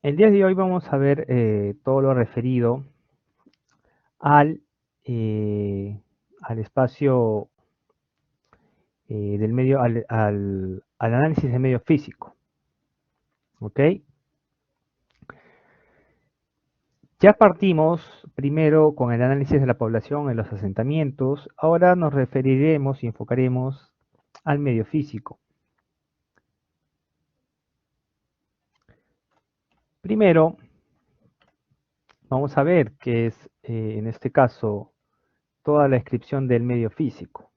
El día de hoy vamos a ver todo lo referido al, al espacio del medio, al análisis del medio físico. ¿Ok? Ya partimos primero con el análisis de la población en los asentamientos. Ahora nos referiremos y enfocaremos al medio físico. Primero, vamos a ver qué es, en este caso, toda la descripción del medio físico.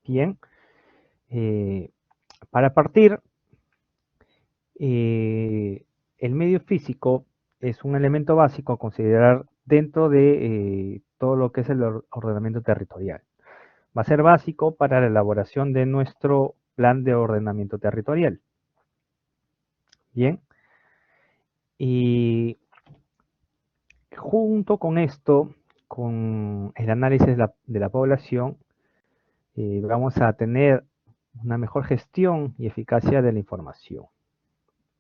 Bien, para partir, el medio físico es un elemento básico a considerar dentro de todo lo que es el ordenamiento territorial. Va a ser básico para la elaboración de nuestro plan de ordenamiento territorial. Bien, y junto con esto, con el análisis de la población, vamos a tener una mejor gestión y eficacia de la información.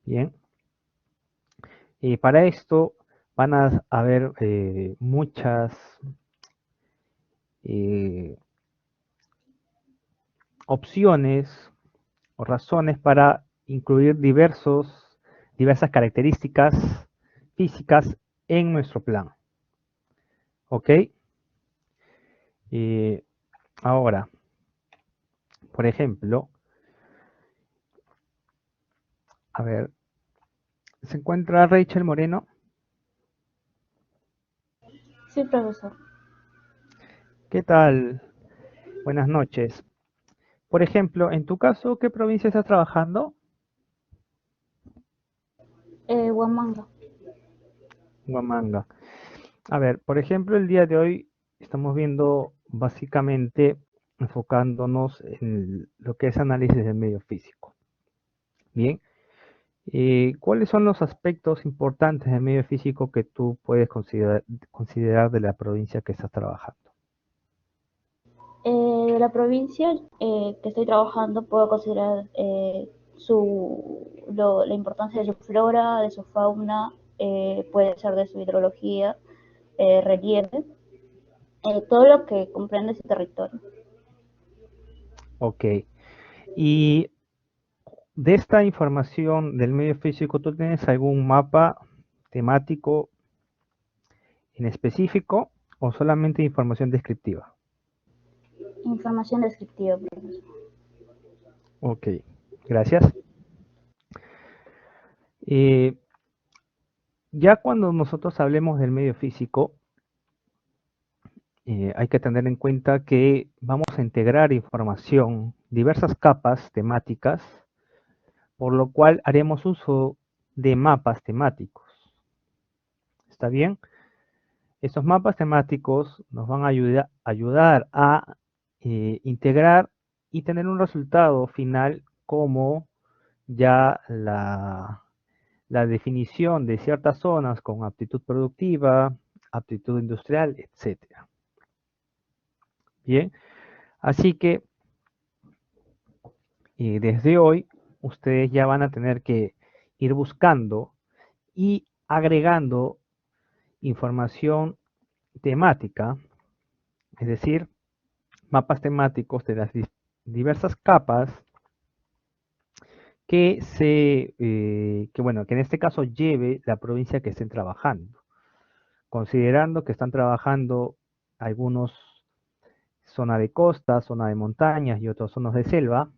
Bien, para esto van a haber muchas eh, opciones o razones para incluir diversas características físicas en nuestro plan. ¿Ok? Eh, Ahora, por ejemplo, a ver, ¿se encuentra Rachel Moreno? Sí, profesor. ¿Qué tal? Buenas noches. Por ejemplo, en tu caso, ¿qué provincia estás trabajando? Huamanga. Huamanga. A ver, por ejemplo, el día de hoy estamos viendo básicamente enfocándonos en lo que es análisis del medio físico. Bien, ¿cuáles son los aspectos importantes del medio físico que tú puedes considerar de la provincia que estás trabajando? De la provincia que estoy trabajando puedo considerar la importancia de su flora, de su fauna, puede ser de su hidrología, relieve, todo lo que comprende ese territorio. Ok, y de esta información del medio físico, ¿tú tienes algún mapa temático en específico o solamente información descriptiva? Información descriptiva, profesor. Ok, gracias. Eh, ya cuando nosotros hablemos del medio físico, hay que tener en cuenta que vamos a integrar información, diversas capas temáticas, por lo cual haremos uso de mapas temáticos. ¿Está bien? Estos mapas temáticos nos van a ayudar a integrar y tener un resultado final como ya la definición de ciertas zonas con aptitud productiva, aptitud industrial, etcétera. Bien, así que desde hoy ustedes ya van a tener que ir buscando y agregando información temática, es decir, mapas temáticos de las diversas capas que en este caso lleve la provincia que estén trabajando, considerando que están trabajando algunos zona de costa, zona de montañas y otras zonas de selva,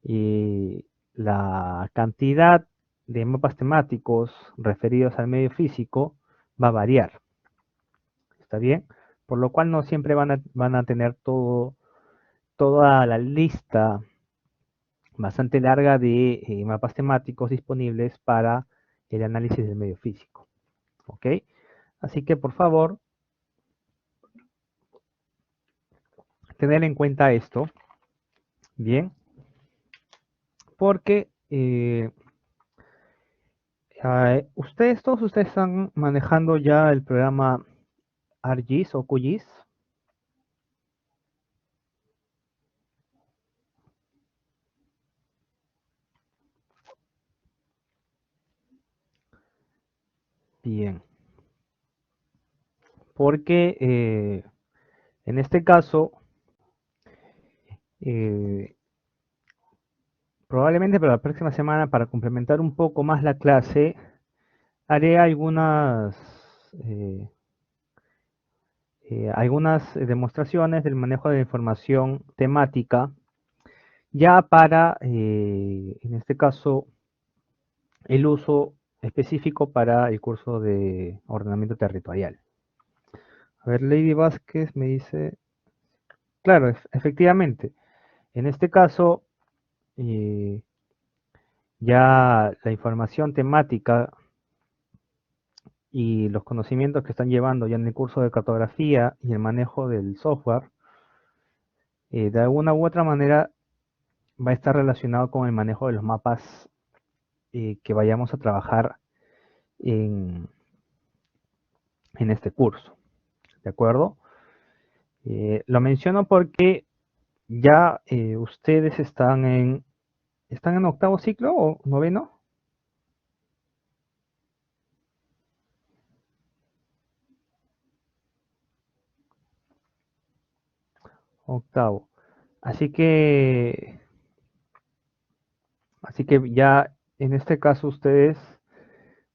y la cantidad de mapas temáticos referidos al medio físico va a variar, ¿está bien? Por lo cual no siempre van a tener toda la lista bastante larga de mapas temáticos disponibles para el análisis del medio físico, ¿ok? Así que por favor, tener en cuenta esto, ¿bien? Porque todos ustedes están manejando ya el programa ArcGIS o QGIS. Bien. Porque en este caso, probablemente para la próxima semana, para complementar un poco más la clase, haré algunas demostraciones del manejo de la información temática, ya para, en este caso, el uso específico para el curso de ordenamiento territorial. A ver, Lady Vázquez me dice, claro, efectivamente, en este caso, eh, ya la información temática y los conocimientos que están llevando ya en el curso de cartografía y el manejo del software, de alguna u otra manera va a estar relacionado con el manejo de los mapas que vayamos a trabajar en, en este curso. ¿De acuerdo? Lo menciono porque ya ustedes ¿están en octavo ciclo o noveno? Octavo. Así que ya en este caso ustedes,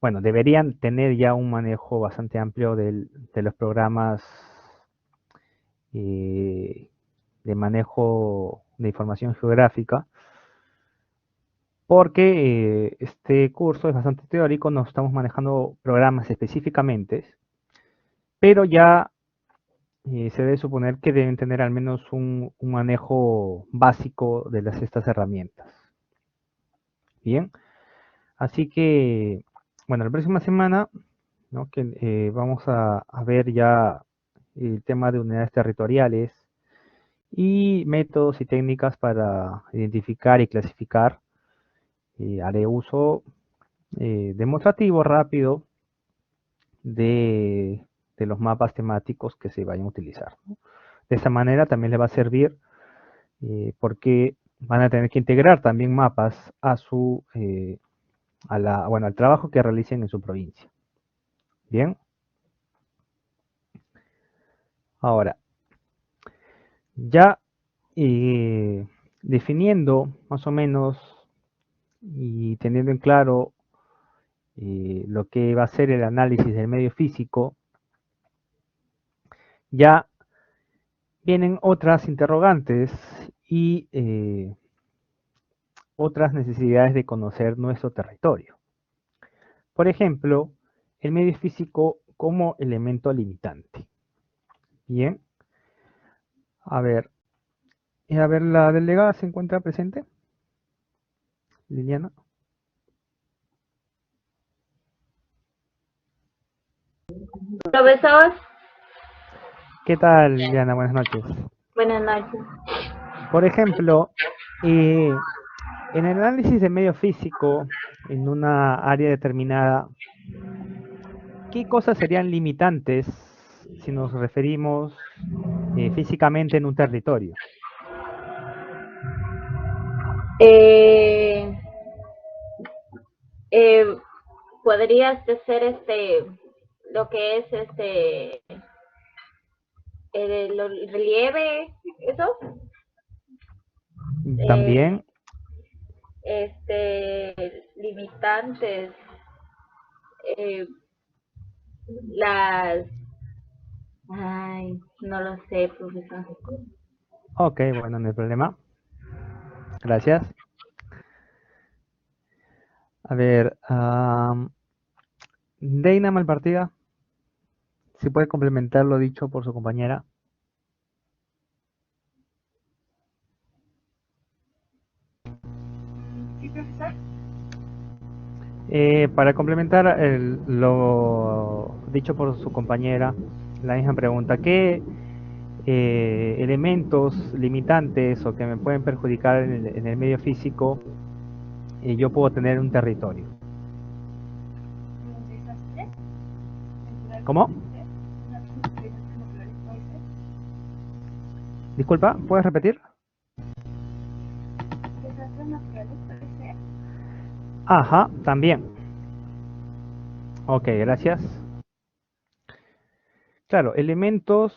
bueno, deberían tener ya un manejo bastante amplio de los programas eh, de manejo de información geográfica, porque este curso es bastante teórico, no estamos manejando programas específicamente, pero ya se debe suponer que deben tener al menos un manejo básico de estas herramientas. Bien, así que, bueno, la próxima semana, ¿no? Que vamos a ver ya el tema de unidades territoriales y métodos y técnicas para identificar y clasificar. Haré uso demostrativo rápido de los mapas temáticos que se vayan a utilizar, ¿no? De esa manera también les va a servir porque van a tener que integrar también mapas al trabajo que realicen en su provincia. Bien. Ahora, ya definiendo más o menos y teniendo en claro lo que va a ser el análisis del medio físico, ya vienen otras interrogantes y otras necesidades de conocer nuestro territorio. Por ejemplo, el medio físico como elemento limitante. Bien, a ver, la delegada se encuentra presente, Liliana. Profesor, ¿Qué tal, Liliana? Buenas noches. buenas noches. Por ejemplo, en el análisis de medio físico, en una área determinada, ¿qué cosas serían limitantes si nos referimos físicamente en un territorio? Eh, eh, ¿Podrías ser lo que es el relieve, eso? Eh, También, Limitantes, eh, las, ay, no lo sé, profesor. ok, bueno, no hay problema. Gracias. A ver, Deina Malpartida, si puede complementar lo dicho por su compañera. Sí, profesor. Para complementar lo dicho por su compañera, la misma pregunta, ¿qué elementos limitantes o que me pueden perjudicar en el medio físico yo puedo tener en un territorio? ¿Cómo? Disculpa, ¿puedes repetir? Ajá, también. Ok, gracias. Claro, elementos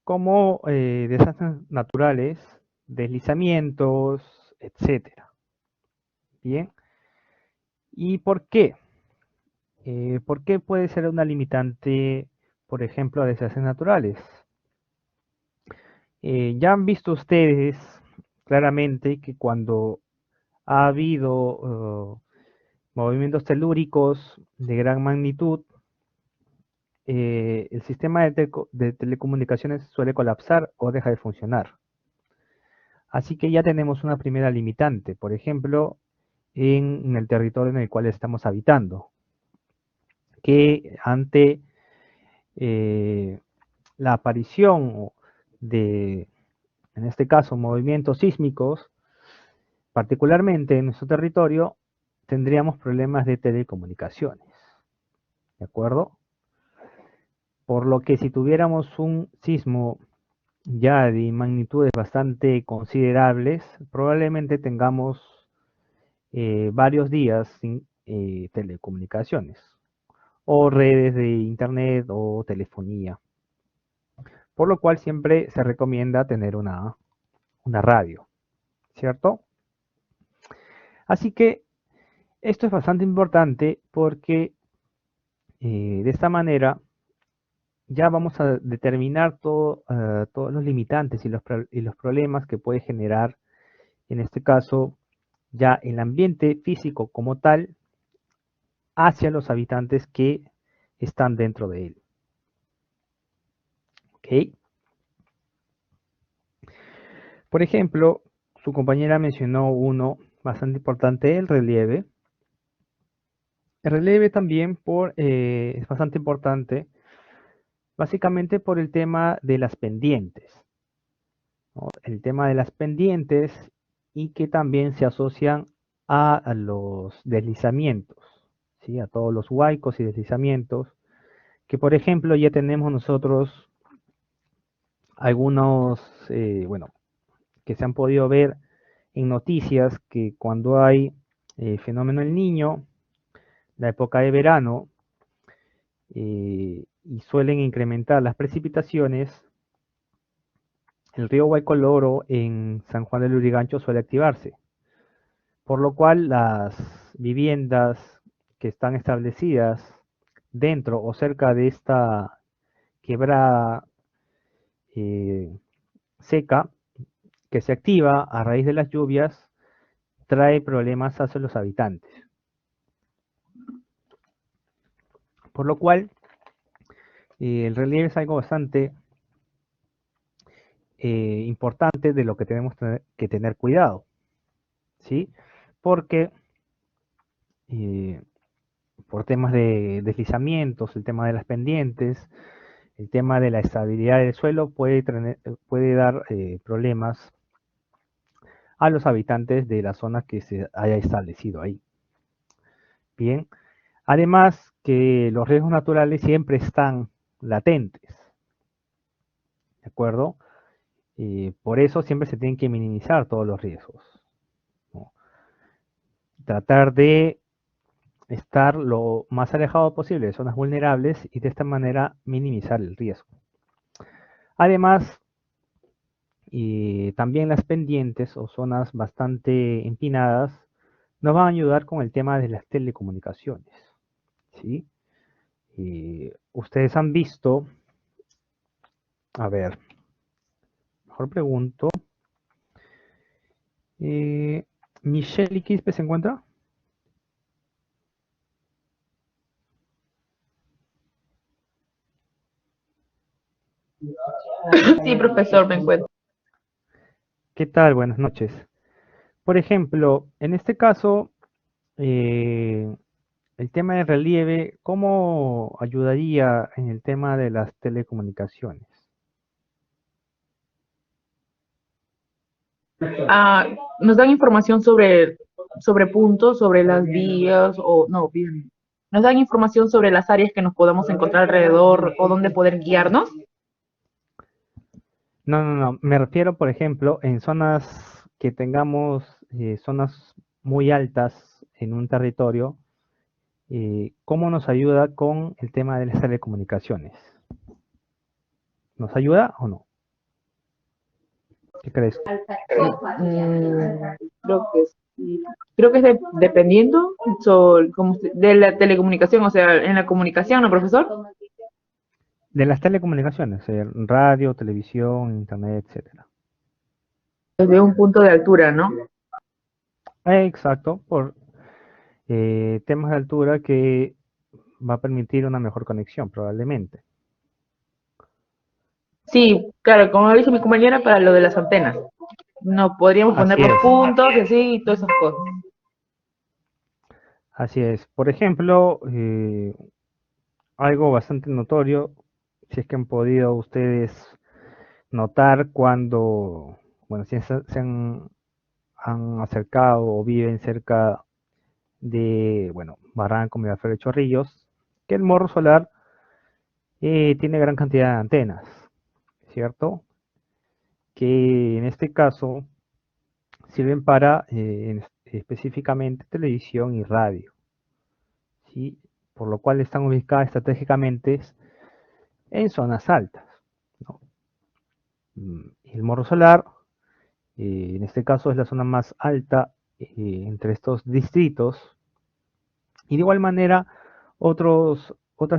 como desastres naturales, deslizamientos, etcétera. Bien. ¿Y por qué? ¿Por qué puede ser una limitante, por ejemplo, a desastres naturales? Ya han visto ustedes claramente que cuando ha habido movimientos telúricos de gran magnitud, el sistema de telecomunicaciones suele colapsar o deja de funcionar. Así que ya tenemos una primera limitante, por ejemplo, en el territorio en el cual estamos habitando, que ante eh, la aparición de, en este caso, movimientos sísmicos, particularmente en nuestro territorio, tendríamos problemas de telecomunicaciones, ¿de acuerdo? Por lo que si tuviéramos un sismo ya de magnitudes bastante considerables, probablemente tengamos varios días sin telecomunicaciones o redes de internet o telefonía, por lo cual siempre se recomienda tener una radio, ¿cierto? Así que esto es bastante importante porque de esta manera ya vamos a determinar todos los limitantes y los problemas que puede generar, en este caso, ya el ambiente físico como tal hacia los habitantes que están dentro de él. ¿Ok? Por ejemplo, su compañera mencionó uno bastante importante, el relieve. El relieve también es bastante importante, básicamente por el tema de las pendientes, ¿no? El tema de las pendientes y que también se asocian a los deslizamientos, ¿sí? A todos los huaicos y deslizamientos, que por ejemplo ya tenemos nosotros algunos, bueno, que se han podido ver en noticias que cuando hay fenómeno El Niño, la época de verano, y suelen incrementar las precipitaciones, el río Guaycoloro en San Juan del Lurigancho suele activarse, por lo cual las viviendas que están establecidas dentro o cerca de esta quebrada eh, seca que se activa a raíz de las lluvias trae problemas hacia los habitantes. Por lo cual, el relieve es algo bastante importante de lo que tenemos que tener cuidado, ¿sí? Porque eh, por temas de deslizamientos, el tema de las pendientes, el tema de la estabilidad del suelo puede dar problemas a los habitantes de la zona que se haya establecido ahí. Bien, además que los riesgos naturales siempre están latentes, ¿de acuerdo? Por eso siempre se tienen que minimizar todos los riesgos, ¿no? Tratar de estar lo más alejado posible de zonas vulnerables y de esta manera minimizar el riesgo. Además, también las pendientes o zonas bastante empinadas nos van a ayudar con el tema de las telecomunicaciones, ¿sí? Ustedes han visto, a ver, mejor pregunto, ¿Michelle Quispe se encuentra? Sí, profesor, me encuentro. ¿Qué tal? Buenas noches. Por ejemplo, en este caso, eh, el tema de relieve, ¿cómo ayudaría en el tema de las telecomunicaciones? Ah, nos dan información sobre puntos, sobre las vías, o no, bien. Nos dan información sobre las áreas que nos podamos encontrar alrededor o dónde poder guiarnos. No, no, no. Me refiero, por ejemplo, en zonas que tengamos zonas muy altas en un territorio, ¿cómo nos ayuda con el tema de las telecomunicaciones? ¿Nos ayuda o no? ¿Qué crees tú? Creo que sí. Creo que es dependiendo de la telecomunicación, o sea, en la comunicación, ¿no, profesor? De las telecomunicaciones, radio, televisión, internet, etcétera. Desde un punto de altura, ¿no? Exacto, por temas de altura que va a permitir una mejor conexión, probablemente. Sí, claro, como dijo mi compañera, para lo de las antenas. No, podríamos poner Así los es, puntos y así, y todas esas cosas. así es. Por ejemplo, algo bastante notorio, si es que han podido ustedes notar cuando, bueno, si han acercado o viven cerca de, bueno, Barranco, Miraflores, Chorrillos, que el morro solar tiene gran cantidad de antenas, ¿cierto? Que en este caso sirven para específicamente televisión y radio, ¿sí? Por lo cual están ubicadas estratégicamente en zonas altas, ¿no? El morro solar, en este caso es la zona más alta entre estos distritos, y de igual manera otras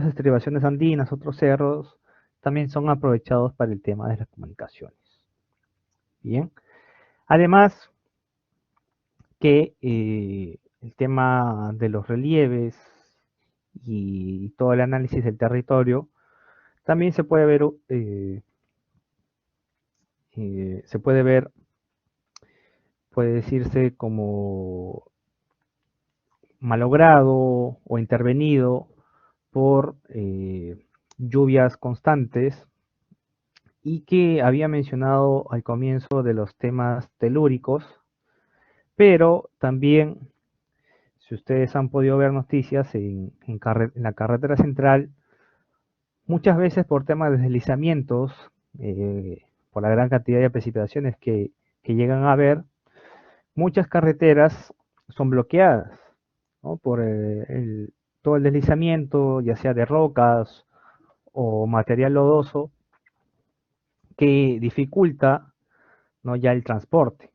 estribaciones andinas, otros cerros, también son aprovechados para el tema de las comunicaciones. Bien, además que el tema de los relieves y todo el análisis del territorio también se puede ver, puede decirse como malogrado o intervenido por lluvias constantes y que había mencionado al comienzo de los temas telúricos, pero también, si ustedes han podido ver noticias en la carretera central, muchas veces por temas de deslizamientos, por la gran cantidad de precipitaciones que llegan a haber, muchas carreteras son bloqueadas, ¿no? Por todo el deslizamiento, ya sea de rocas o material lodoso, que dificulta, ¿no?, ya el transporte.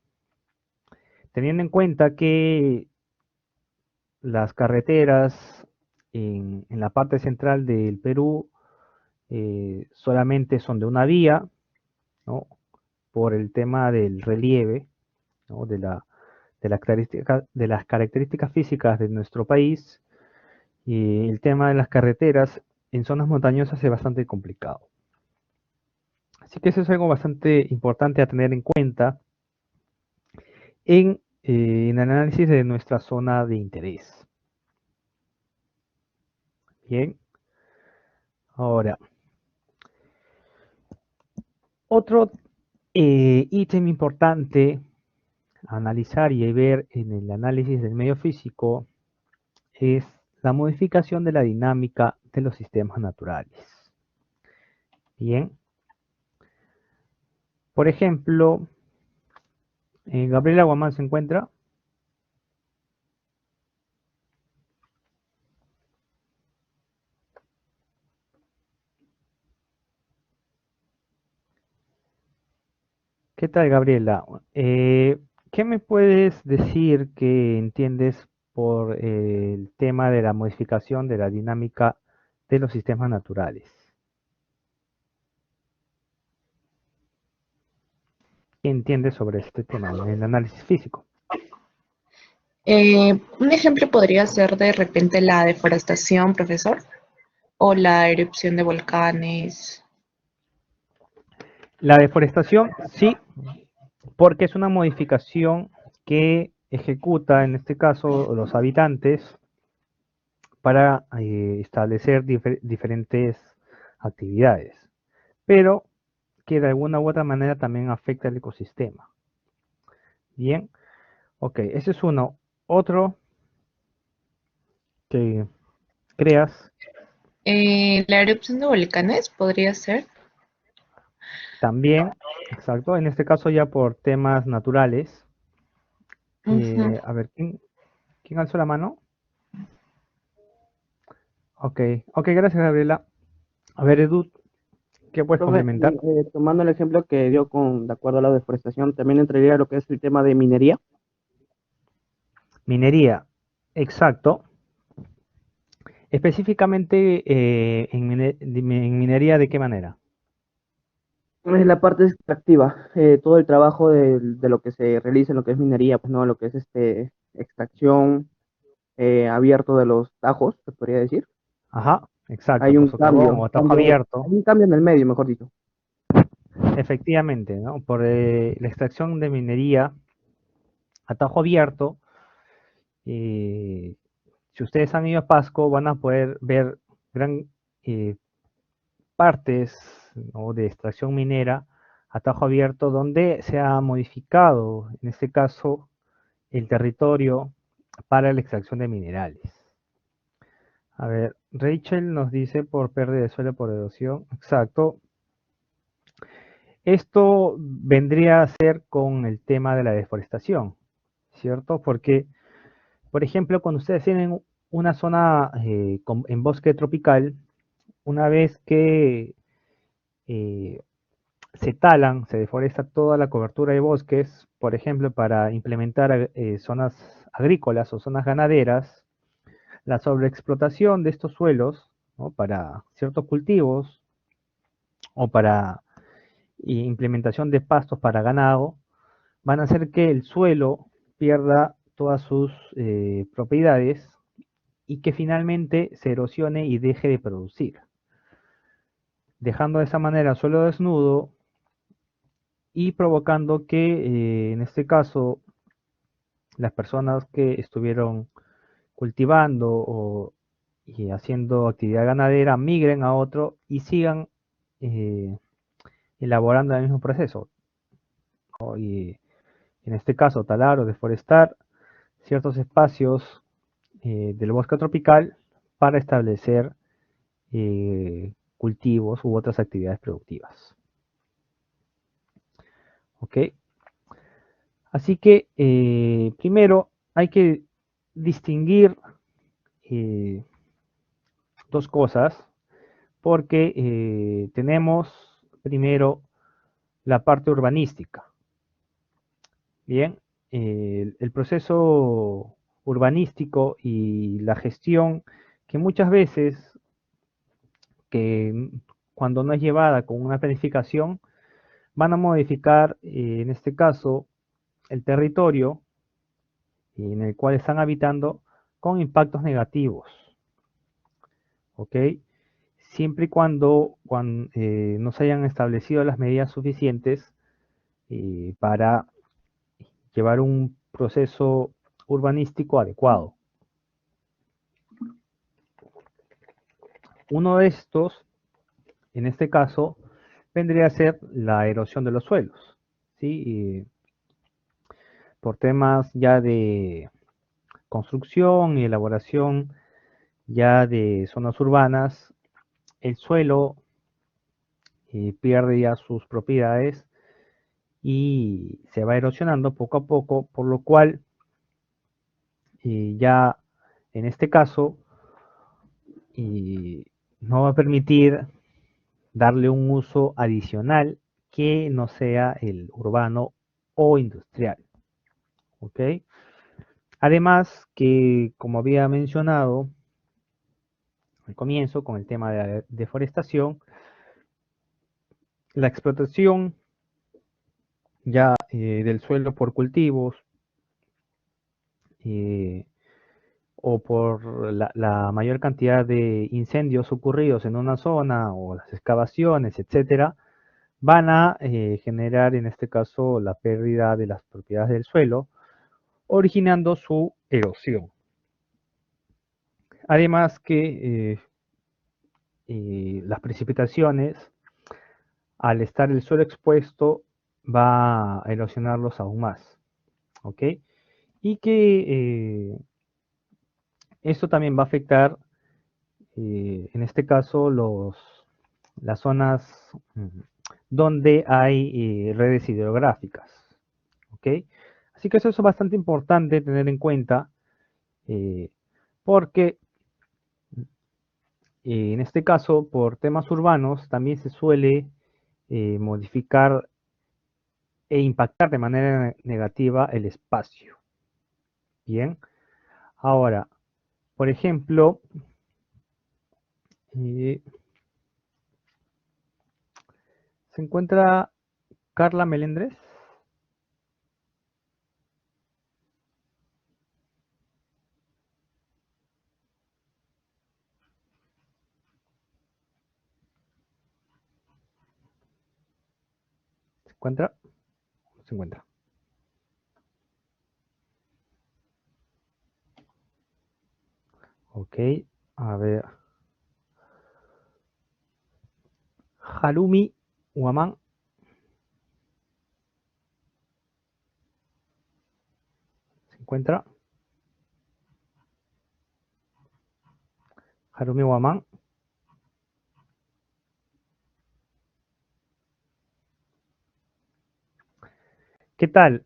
Teniendo en cuenta que las carreteras en la parte central del Perú solamente son de una vía, ¿no?, por el tema del relieve, ¿no?, de las características físicas de nuestro país, y el tema de las carreteras en zonas montañosas es bastante complicado. Así que eso es algo bastante importante a tener en cuenta en el análisis de nuestra zona de interés. Bien, ahora, otro ítem importante a analizar y ver en el análisis del medio físico es la modificación de la dinámica de los sistemas naturales. Bien, por ejemplo, Gabriela Guamán se encuentra. ¿Qué tal, Gabriela? ¿Qué me puedes decir que entiendes por el tema de la modificación de la dinámica de los sistemas naturales? ¿Qué entiendes sobre este tema en el análisis físico? Un ejemplo podría ser de repente la deforestación, profesor, o la erupción de volcanes. La deforestación, sí, porque es una modificación que ejecuta, en este caso, los habitantes para establecer diferentes actividades, pero que de alguna u otra manera también afecta al ecosistema. Bien, ok, ese es uno. Otro que creas La erupción de volcanes podría ser. también, exacto, en este caso ya por temas naturales. Ujú. A ver, ¿quién alzó la mano? Ok, ok, gracias, Gabriela. A ver, Edu, ¿qué puedes Profe, complementar? tomando el ejemplo que dio de acuerdo a la deforestación, también entraría lo que es el tema de minería. Minería, exacto. Específicamente en minería, ¿de qué manera? Es la parte extractiva, todo el trabajo de lo que se realiza en lo que es minería, pues no, lo que es extracción abierto de los tajos, se podría decir. Ajá, exacto, Hay por un socavón o atajo hay abierto. un cambio en el medio, mejor dicho. Efectivamente, ¿no? Por la extracción de minería, atajo abierto, si ustedes han ido a Pasco, van a poder ver gran eh, partes, ¿no?, de extracción minera, atajo abierto, donde se ha modificado, en este caso, el territorio para la extracción de minerales. A ver, Rachel nos dice por pérdida de suelo por erosión. Exacto. Esto vendría a ser con el tema de la deforestación, ¿cierto? Porque, por ejemplo, cuando ustedes tienen una zona en bosque tropical, una vez que eh, se talan, se deforesta toda la cobertura de bosques, por ejemplo, para implementar zonas agrícolas o zonas ganaderas, la sobreexplotación de estos suelos, ¿no?, para ciertos cultivos o para implementación de pastos para ganado, van a hacer que el suelo pierda todas sus propiedades y que finalmente se erosione y deje de producir, dejando de esa manera el suelo desnudo y provocando que, en este caso, las personas que estuvieron cultivando y haciendo actividad ganadera migren a otro y sigan eh, elaborando el mismo proceso, ¿no? Y en este caso, talar o deforestar ciertos espacios del bosque tropical para establecer cultivos u otras actividades productivas. ¿Ok? Así que primero hay que distinguir eh, dos cosas, porque tenemos primero la parte urbanística. Bien, el proceso urbanístico y la gestión que muchas veces, que cuando no es llevada con una planificación, van a modificar, en este caso, el territorio en el cual están habitando con impactos negativos. ¿Ok? Siempre y cuando no se hayan establecido las medidas suficientes para llevar un proceso urbanístico adecuado. Uno de estos, en este caso, vendría a ser la erosión de los suelos, ¿sí? Por temas ya de construcción y elaboración ya de zonas urbanas, el suelo pierde ya sus propiedades y se va erosionando poco a poco, por lo cual ya en este caso no va a permitir darle un uso adicional que no sea el urbano o industrial. ¿Ok? Además que, como había mencionado al comienzo con el tema de la deforestación, la explotación ya del suelo por cultivos eh, o por la mayor cantidad de incendios ocurridos en una zona o las excavaciones, etcétera, van a generar en este caso la pérdida de las propiedades del suelo, originando su erosión. Además que las precipitaciones, al estar el suelo expuesto, va a erosionarlos aún más. ¿Ok? Y que esto también va a afectar, en este caso, las zonas donde hay redes hidrográficas. ¿Ok? Así que eso es bastante importante tener en cuenta, porque En este caso, por temas urbanos, también se suele modificar e impactar de manera negativa el espacio. Bien, ahora, por ejemplo, ¿se encuentra Carla Melendres? ¿Se encuentra? ¿No se encuentra? Ok, a ver. Harumi Waman. ¿Se encuentra? Harumi Waman. ¿Qué tal?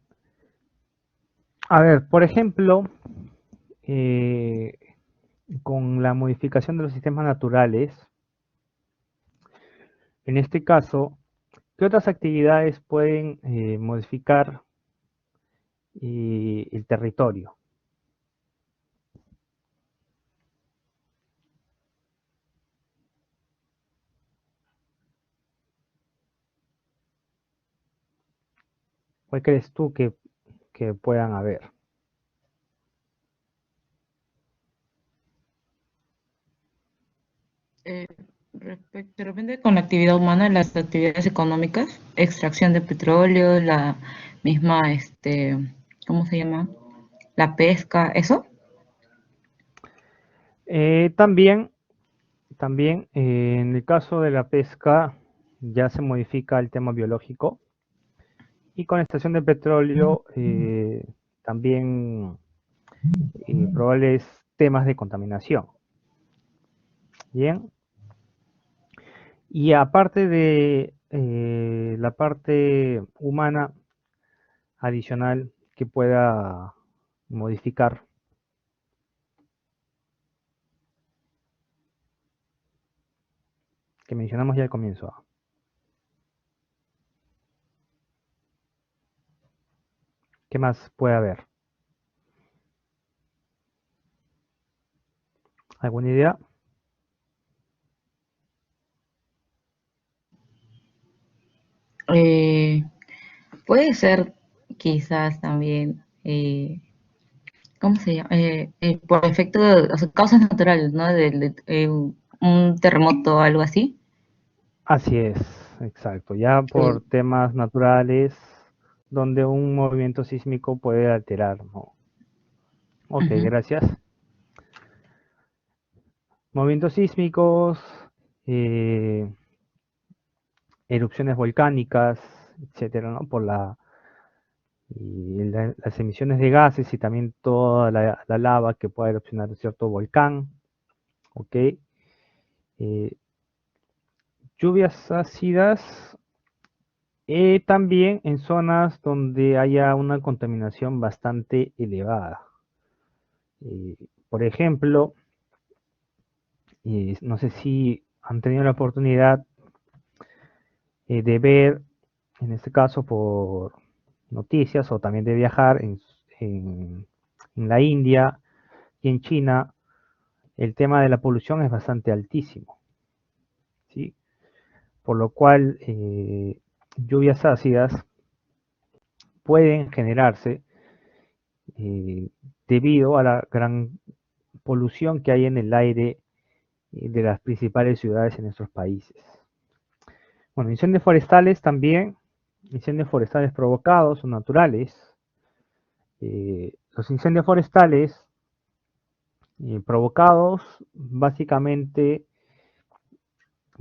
A ver, por ejemplo, con la modificación de los sistemas naturales, en este caso, ¿qué otras actividades pueden modificar el territorio? ¿Cuál crees tú que puedan haber? Eh, de repente con la actividad humana, las actividades económicas, extracción de petróleo, la misma, ¿cómo se llama? La pesca, ¿eso? También en el caso de la pesca ya se modifica el tema biológico y con la extracción de petróleo también probables temas de contaminación. Bien, y aparte de la parte humana adicional que pueda modificar, que mencionamos ya al comienzo. ¿Qué más puede haber? ¿Alguna idea? Eh, puede ser quizás también, ¿cómo se llama? Por efecto, o sea, causas naturales, ¿no? Un terremoto o algo así. Así es, exacto. Ya por Sí. temas naturales, donde un movimiento sísmico puede alterar, ¿no? Ok, Ujú. gracias. Movimientos sísmicos, eh, erupciones volcánicas, etcétera, ¿no? Por las emisiones de gases y también toda la lava que pueda erupcionar de cierto volcán, ¿ok? Lluvias ácidas, también en zonas donde haya una contaminación bastante elevada. Eh, por ejemplo, no sé si han tenido la oportunidad de ver, en este caso por noticias o también de viajar en la India y en China, el tema de la polución es bastante altísimo, ¿sí? Por lo cual lluvias ácidas pueden generarse eh, debido a la gran polución que hay en el aire de las principales ciudades en nuestros países. Bueno, incendios forestales también, incendios forestales provocados o naturales. Los incendios forestales provocados, básicamente,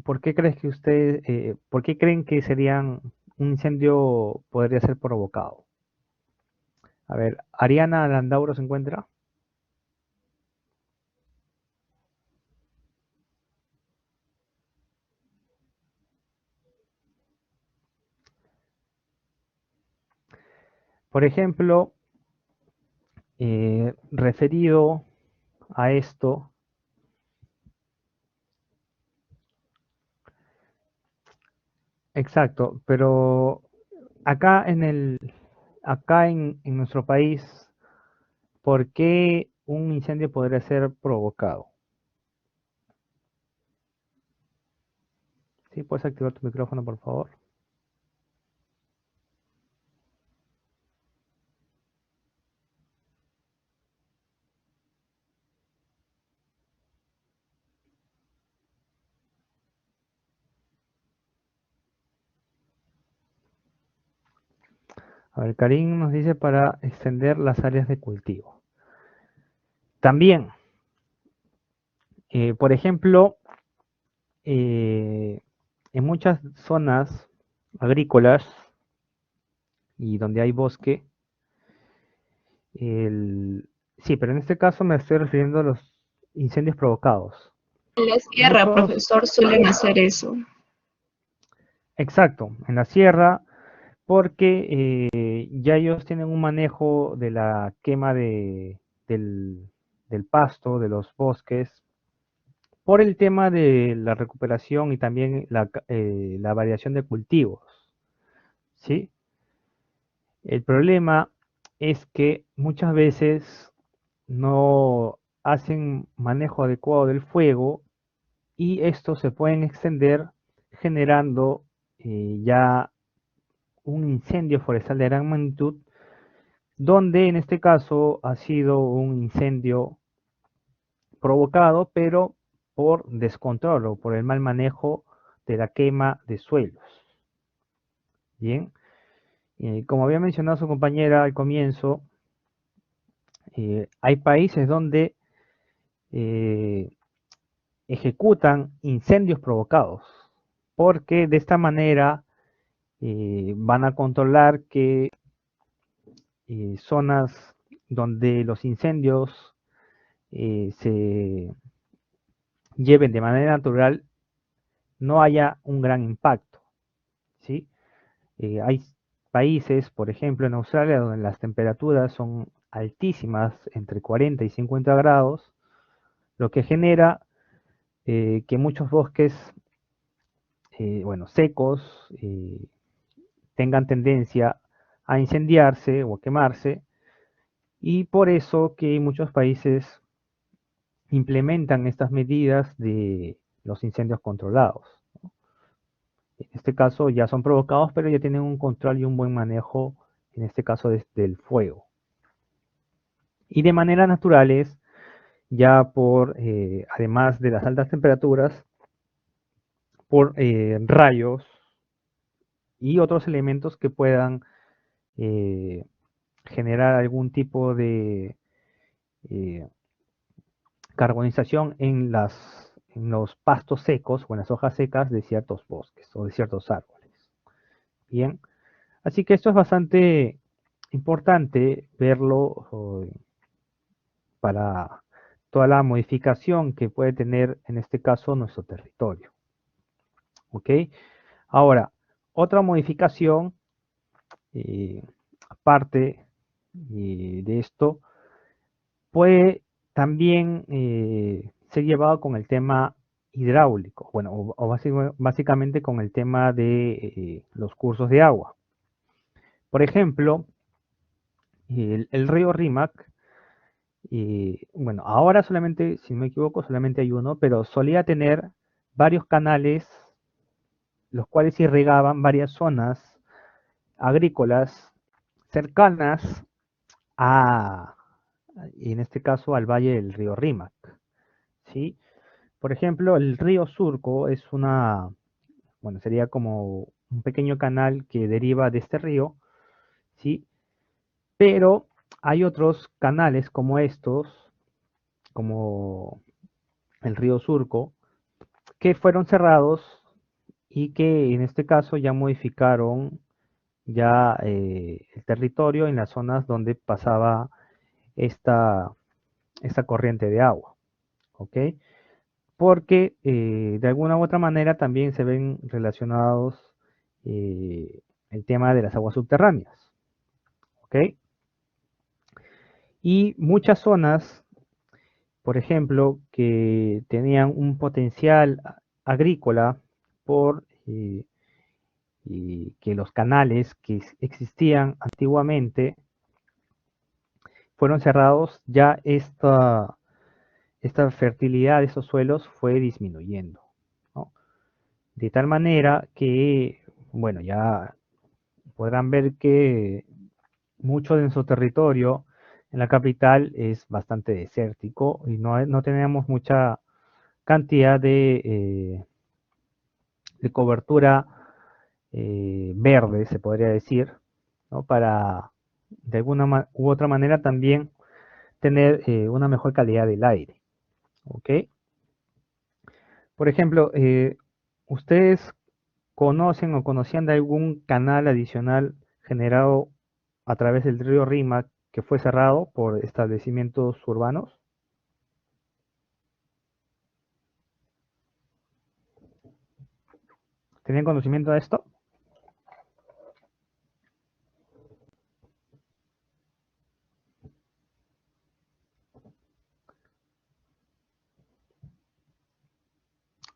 ¿por qué crees que por qué creen que serían un incendio podría ser provocado? A ver, Ariana Landauro se encuentra. Por ejemplo, referido a esto, exacto, pero acá en nuestro país, ¿por qué un incendio podría ser provocado? ¿Sí? ¿Puedes activar tu micrófono, por favor? A ver, Karim nos dice para extender las áreas de cultivo. También, por ejemplo, en muchas zonas agrícolas y donde hay bosque, sí, pero en este caso me estoy refiriendo a los incendios provocados. En la sierra, Muchos, profesor, suelen hacer eso. exacto, en la sierra, porque ya ellos tienen un manejo de la quema del pasto, de los bosques, por el tema de la recuperación y también la variación de cultivos, ¿sí? El problema es que muchas veces no hacen manejo adecuado del fuego y estos se pueden extender generando ya un incendio forestal de gran magnitud, donde en este caso ha sido un incendio provocado, pero por descontrol o por el mal manejo de la quema de suelos. Bien, como había mencionado su compañera al comienzo, hay países donde ejecutan incendios provocados, porque de esta manera van a controlar que zonas donde los incendios se lleven de manera natural no haya un gran impacto, ¿sí? Hay países, por ejemplo en Australia, donde las temperaturas son altísimas, entre 40 y 50 grados, lo que genera que muchos bosques, bueno, secos, tengan tendencia a incendiarse o a quemarse, y por eso que muchos países implementan estas medidas de los incendios controlados. En este caso ya son provocados, pero ya tienen un control y un buen manejo, en este caso del fuego. Y de manera naturales, ya por, además de las altas temperaturas, por rayos y otros elementos que puedan generar algún tipo de carbonización en los pastos secos o en las hojas secas de ciertos bosques o de ciertos árboles. Bien, así que esto es bastante importante verlo para toda la modificación que puede tener en este caso nuestro territorio. ¿Ok? Ahora, otra modificación, aparte de esto, puede también ser llevado con el tema hidráulico, bueno, básicamente con el tema de los cursos de agua. Por ejemplo, el río Rímac, bueno, ahora solamente, si no me equivoco, solamente hay uno, pero solía tener varios canales, los cuales irrigaban varias zonas agrícolas cercanas a, en este caso, al valle del río Rímac, ¿sí? Por ejemplo, el río Surco es bueno, sería como un pequeño canal que deriva de este río, ¿sí? Pero hay otros canales como estos, como el río Surco, que fueron cerrados y que en este caso ya modificaron ya el territorio en las zonas donde pasaba esta corriente de agua, ¿ok? Porque de alguna u otra manera también se ven relacionados el tema de las aguas subterráneas, ¿ok? Y muchas zonas, por ejemplo, que tenían un potencial agrícola por y que los canales que existían antiguamente fueron cerrados, ya esta fertilidad de esos suelos fue disminuyendo, ¿no? De tal manera que, bueno, ya podrán ver que mucho de nuestro territorio en la capital es bastante desértico y no tenemos mucha cantidad de cobertura verde, se podría decir, ¿no? Para de alguna u otra manera también tener una mejor calidad del aire. ¿Ok? Por ejemplo, ¿ustedes conocen o conocían de algún canal adicional generado a través del río Rímac que fue cerrado por establecimientos urbanos? ¿Tenían conocimiento de esto?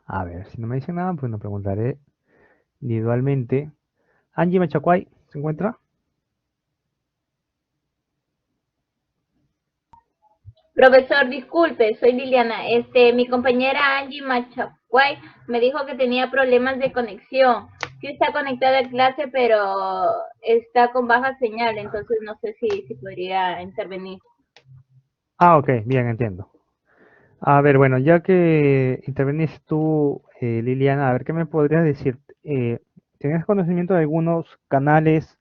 A ver, si no me dicen nada, pues no preguntaré individualmente. Angie Machacuay, ¿se encuentra? Profesor, disculpe, soy Liliana. Mi compañera Angie Machacuay me dijo que tenía problemas de conexión. Sí está conectada a clase, pero está con baja señal, entonces no sé si podría intervenir. Ah, ok, bien, entiendo. A ver, bueno, ya que interveniste tú, Liliana, a ver, ¿qué me podrías decir? ¿Tienes conocimiento de algunos canales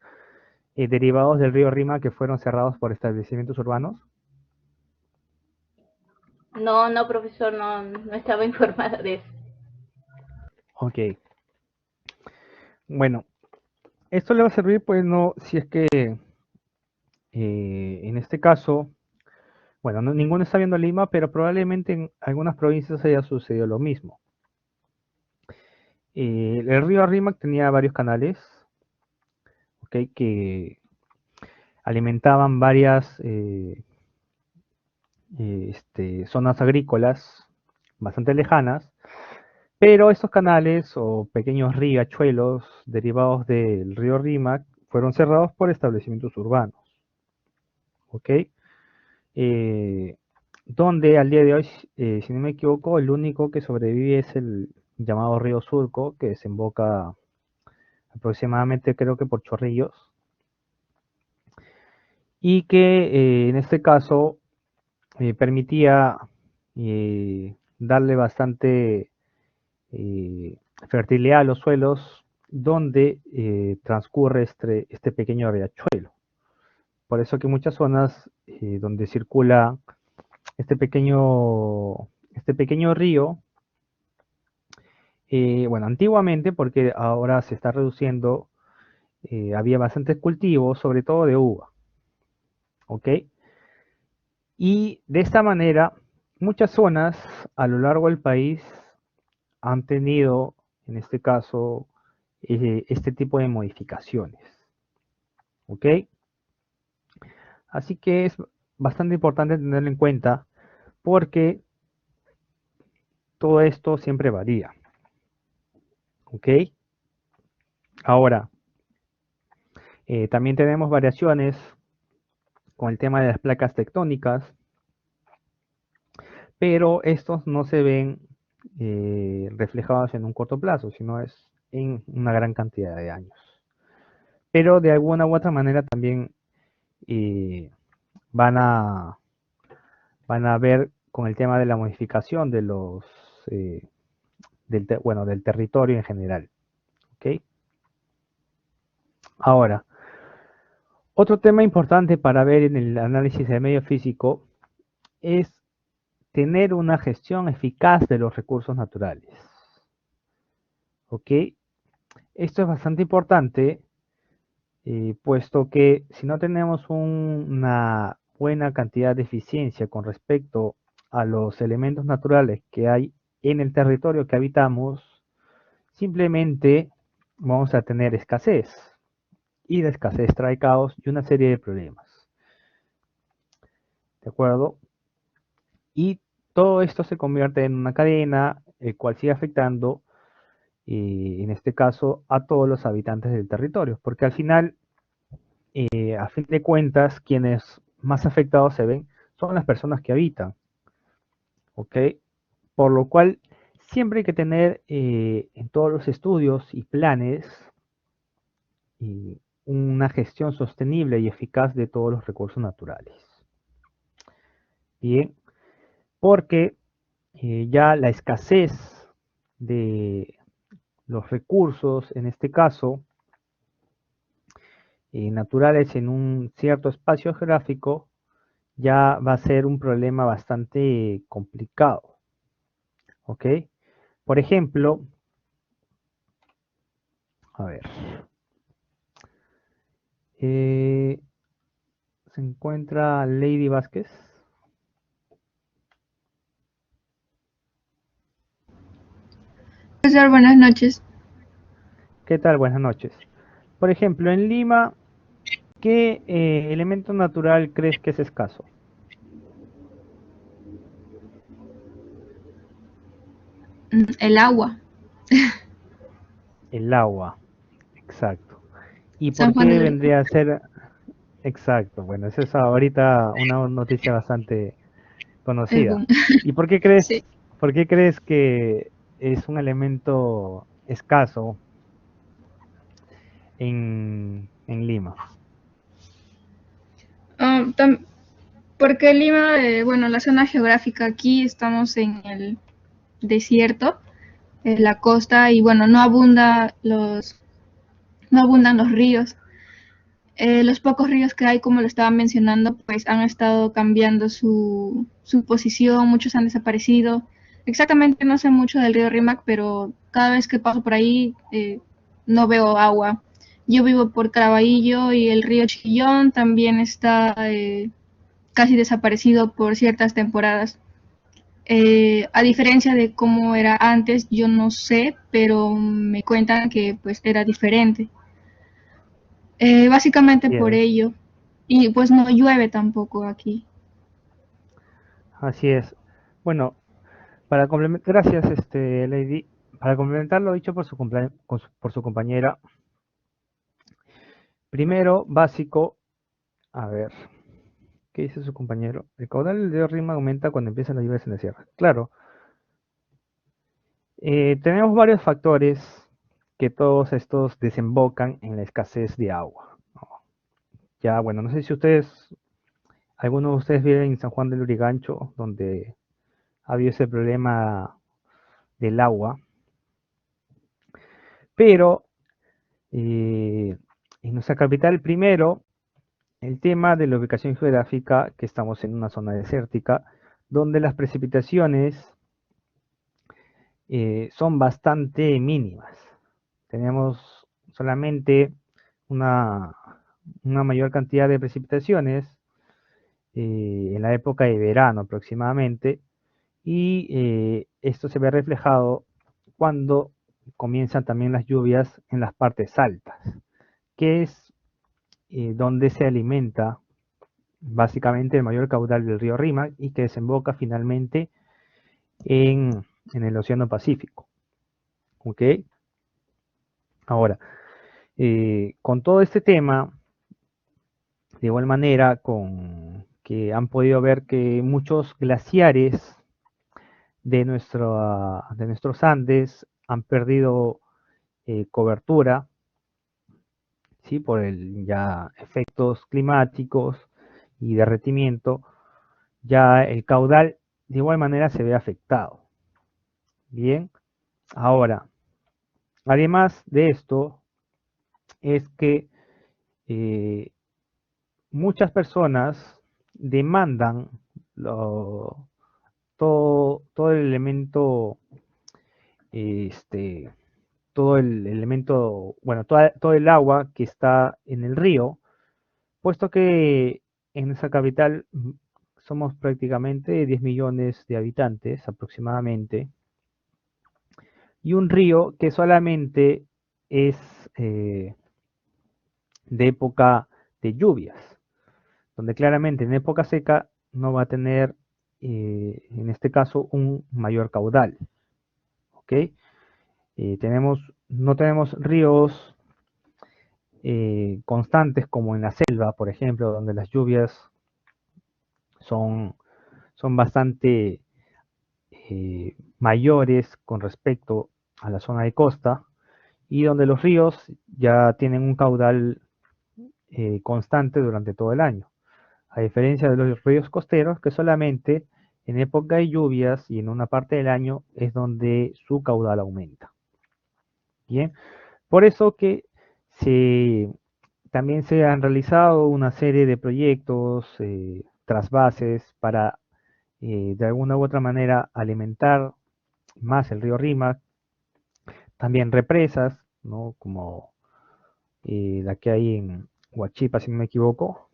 derivados del río Rima que fueron cerrados por establecimientos urbanos? No, no, profesor, no estaba informada de eso. Ok, bueno, esto le va a servir, pues, no, si es que en este caso, bueno, ninguno está viendo Lima, pero probablemente en algunas provincias haya sucedido lo mismo. El río Rímac tenía varios canales, ok, que alimentaban varias zonas agrícolas bastante lejanas, pero estos canales o pequeños riachuelos derivados del río Rímac fueron cerrados por establecimientos urbanos, ¿ok? Donde al día de hoy, si no me equivoco, el único que sobrevive es el llamado río Surco, que desemboca aproximadamente, creo que por Chorrillos, y que en este caso permitía darle bastante fertilidad a los suelos donde transcurre este pequeño riachuelo. Por eso que muchas zonas donde circula este pequeño río, bueno, antiguamente, porque ahora se está reduciendo, había bastantes cultivos, sobre todo de uva, ¿ok? Y de esta manera, muchas zonas a lo largo del país han tenido, en este caso, este tipo de modificaciones, ¿ok? Así que es bastante importante tenerlo en cuenta porque todo esto siempre varía, ¿ok? Ahora, también tenemos variaciones con el tema de las placas tectónicas, pero estos no se ven reflejados en un corto plazo, sino es en una gran cantidad de años. Pero de alguna u otra manera también eh, van a ver con el tema de la modificación de del territorio en general. ¿Ok? Ahora, otro tema importante para ver en el análisis de medio físico es tener una gestión eficaz de los recursos naturales. ¿Ok? Esto es bastante importante, puesto que si no tenemos una buena cantidad de eficiencia con respecto a los elementos naturales que hay en el territorio que habitamos, simplemente vamos a tener escasez. Y la escasez trae caos y una serie de problemas. ¿De acuerdo? Y todo esto se convierte en una cadena, el cual sigue afectando y en este caso a todos los habitantes del territorio, porque al final, a fin de cuentas, quienes más afectados se ven son las personas que habitan, ¿ok? Por lo cual, siempre hay que tener en todos los estudios y planes una gestión sostenible y eficaz de todos los recursos naturales. Bien, porque ya la escasez de los recursos, en este caso, naturales en un cierto espacio geográfico, ya va a ser un problema bastante complicado. ¿Ok? Por ejemplo, a ver, se encuentra Lady Vázquez. Profesor, buenas noches. ¿Qué tal? Buenas noches. Por ejemplo, en Lima, ¿qué elemento natural crees que es escaso? El agua. El agua, exacto. ¿Y San por Juan qué del Río. vendría a ser exacto? Bueno, eso es ahorita una noticia bastante El conocida. boom. ¿Y Sí. por qué crees que es un elemento escaso en Lima? Porque Lima, bueno, la zona geográfica aquí estamos en el desierto, en la costa, y bueno, no abundan los ríos. Los pocos ríos que hay, como lo estaba mencionando, pues han estado cambiando su posición, muchos han desaparecido. Exactamente no sé mucho del río Rímac, pero cada vez que paso por ahí no veo agua. Yo vivo por Caraballo y el río Chillón también está casi desaparecido por ciertas temporadas. A diferencia de cómo era antes, yo no sé, pero me cuentan que pues era diferente. Básicamente por Bien, ello. Y pues no llueve tampoco aquí. así es. Bueno, para complementar, gracias, Lady. Para complementar lo dicho por por su compañera, primero, básico, a ver, ¿qué dice su compañero? El caudal del río Rima aumenta cuando empiezan las lluvias en la sierra. Claro, tenemos varios factores que todos estos desembocan en la escasez de agua, ¿no? Ya, bueno, no sé si algunos de ustedes viven en San Juan del Lurigancho, donde ha habido ese problema del agua, pero en nuestra capital, primero, el tema de la ubicación geográfica, que estamos en una zona desértica, donde las precipitaciones son bastante mínimas. Tenemos solamente una, una mayor cantidad de precipitaciones en la época de verano aproximadamente, y esto se ve reflejado cuando comienzan también las lluvias en las partes altas, que es donde se alimenta básicamente el mayor caudal del río Rímac y que desemboca finalmente en el Océano Pacífico. ¿Ok? Ahora, con todo este tema, de igual manera, con que han podido ver que muchos glaciares de nuestros Andes han perdido cobertura, ¿sí? Por ya efectos climáticos y derretimiento, ya el caudal de igual manera se ve afectado. Bien, ahora, además de esto, es que eh, muchas personas demandan todo el elemento, este, todo el elemento, bueno, todo el agua que está en el río, puesto que en esa capital somos prácticamente 10 millones de habitantes aproximadamente, y un río que solamente es de época de lluvias, donde claramente en época seca no va a tener, en este caso, un mayor caudal. ¿Ok? No tenemos ríos constantes como en la selva, por ejemplo, donde las lluvias son bastante mayores con respecto a la zona de costa, y donde los ríos ya tienen un caudal constante durante todo el año, a diferencia de los ríos costeros que solamente en época de lluvias y en una parte del año es donde su caudal aumenta. Bien, por eso que también se han realizado una serie de proyectos, trasvases para de alguna u otra manera alimentar más el río Rímac, también represas, ¿no? Como la que hay en Huachipa, si no me equivoco,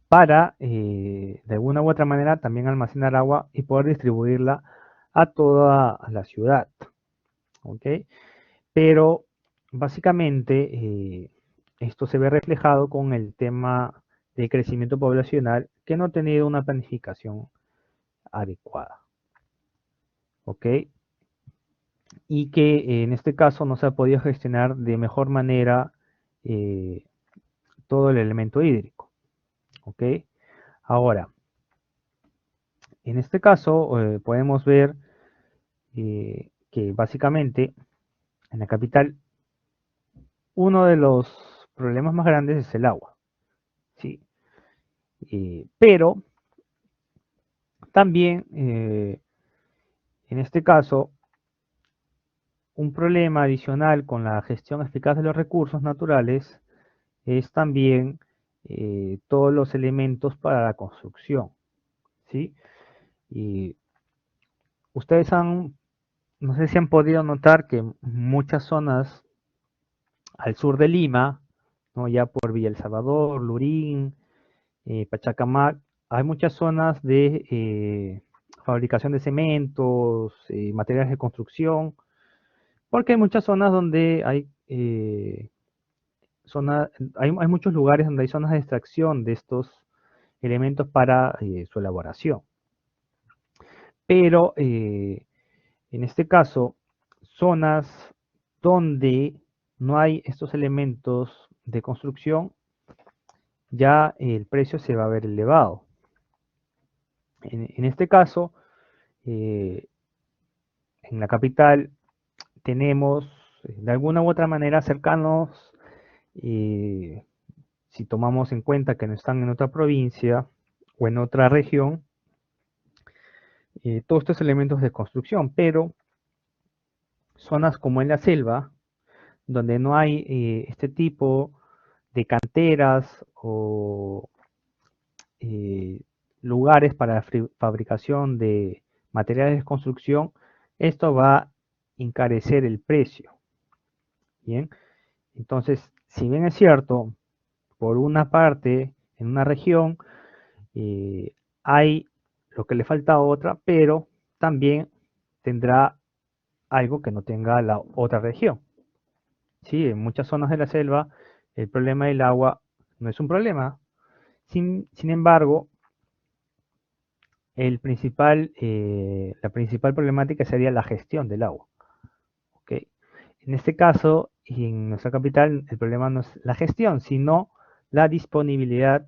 para de alguna u otra manera también almacenar agua y poder distribuirla a toda la ciudad. ¿Ok? Pero básicamente esto se ve reflejado con el tema de crecimiento poblacional que no ha tenido una planificación adecuada. ¿Ok? Y que en este caso no se ha podido gestionar de mejor manera todo el elemento hídrico. ¿Ok? Ahora, en este caso podemos ver que básicamente en la capital uno de los problemas más grandes es el agua. ¿Sí? Pero también en este caso un problema adicional con la gestión eficaz de los recursos naturales es también todos los elementos para la construcción, ¿sí? Y ustedes no sé si han podido notar que muchas zonas al sur de Lima, ¿no? Ya por Villa El Salvador, Lurín, Pachacamac, hay muchas zonas de fabricación de cementos, materiales de construcción, porque hay muchas zonas donde hay muchos lugares donde hay zonas de extracción de estos elementos para su elaboración. Pero en este caso, zonas donde no hay estos elementos de construcción, ya el precio se va a ver elevado. En este caso, en la capital tenemos de alguna u otra manera cercanos, si tomamos en cuenta que no están en otra provincia o en otra región, todos estos elementos de construcción, pero zonas como en la selva, donde no hay este tipo de canteras o lugares para la fabricación de materiales de construcción, esto va a encarecer el precio. Bien, entonces, si bien es cierto, por una parte, en una región hay lo que le falta a otra, pero también tendrá algo que no tenga la otra región. ¿Sí? En muchas zonas de la selva el problema del agua no es un problema. Sin embargo, la principal problemática sería la gestión del agua. ¿Ok? En este caso, en nuestra capital, el problema no es la gestión, sino la disponibilidad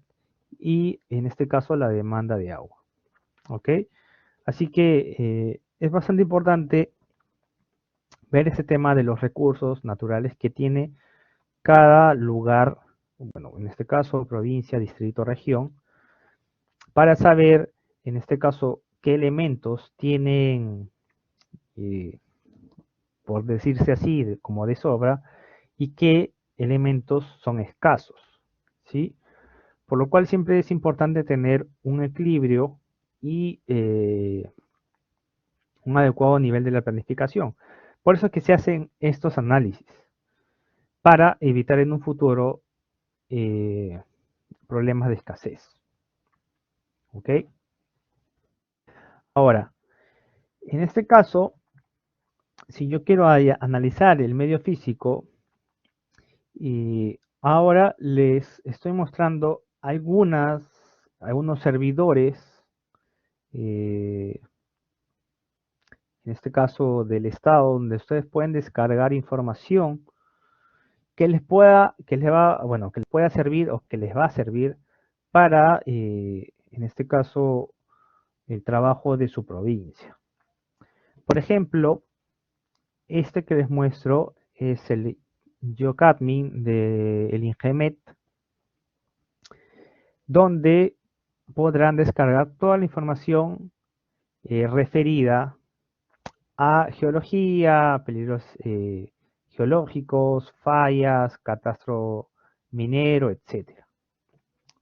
y, en este caso, la demanda de agua. ¿Ok? Así que es bastante importante ver ese tema de los recursos naturales que tiene cada lugar, bueno, en este caso, provincia, distrito, región, para saber, en este caso, qué elementos tienen, por decirse así, como de sobra, y qué elementos son escasos, ¿sí? Por lo cual siempre es importante tener un equilibrio y un adecuado nivel de la planificación. Por eso es que se hacen estos análisis, para evitar en un futuro problemas de escasez. ¿Ok? Ahora, en este caso, si yo quiero analizar el medio físico, y ahora les estoy mostrando algunos servidores en este caso del Estado, donde ustedes pueden descargar información que les pueda servir o que les va a servir para, en este caso, el trabajo de su provincia. Por ejemplo, este que les muestro es el GeoCadmin del INGEMET, donde podrán descargar toda la información referida a geología, peligros geológicos, fallas, catastro minero, etcétera.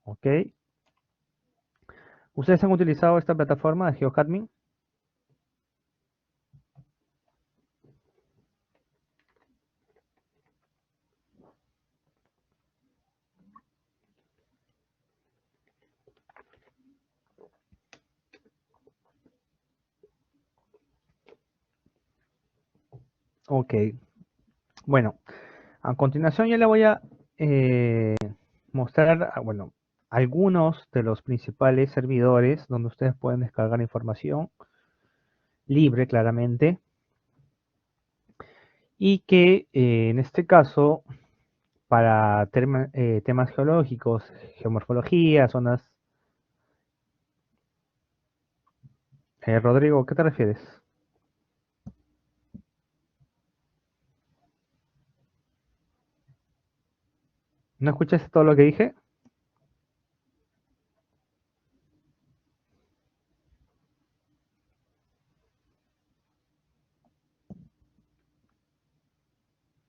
¿Ok? ¿Ustedes han utilizado esta plataforma de GeoCadmin? Ok. Bueno, a continuación yo le voy a mostrar, algunos de los principales servidores donde ustedes pueden descargar información libre, claramente, y que en este caso, para temas geológicos, geomorfología, zonas... Rodrigo, ¿qué te refieres? ¿No escuchaste todo lo que dije?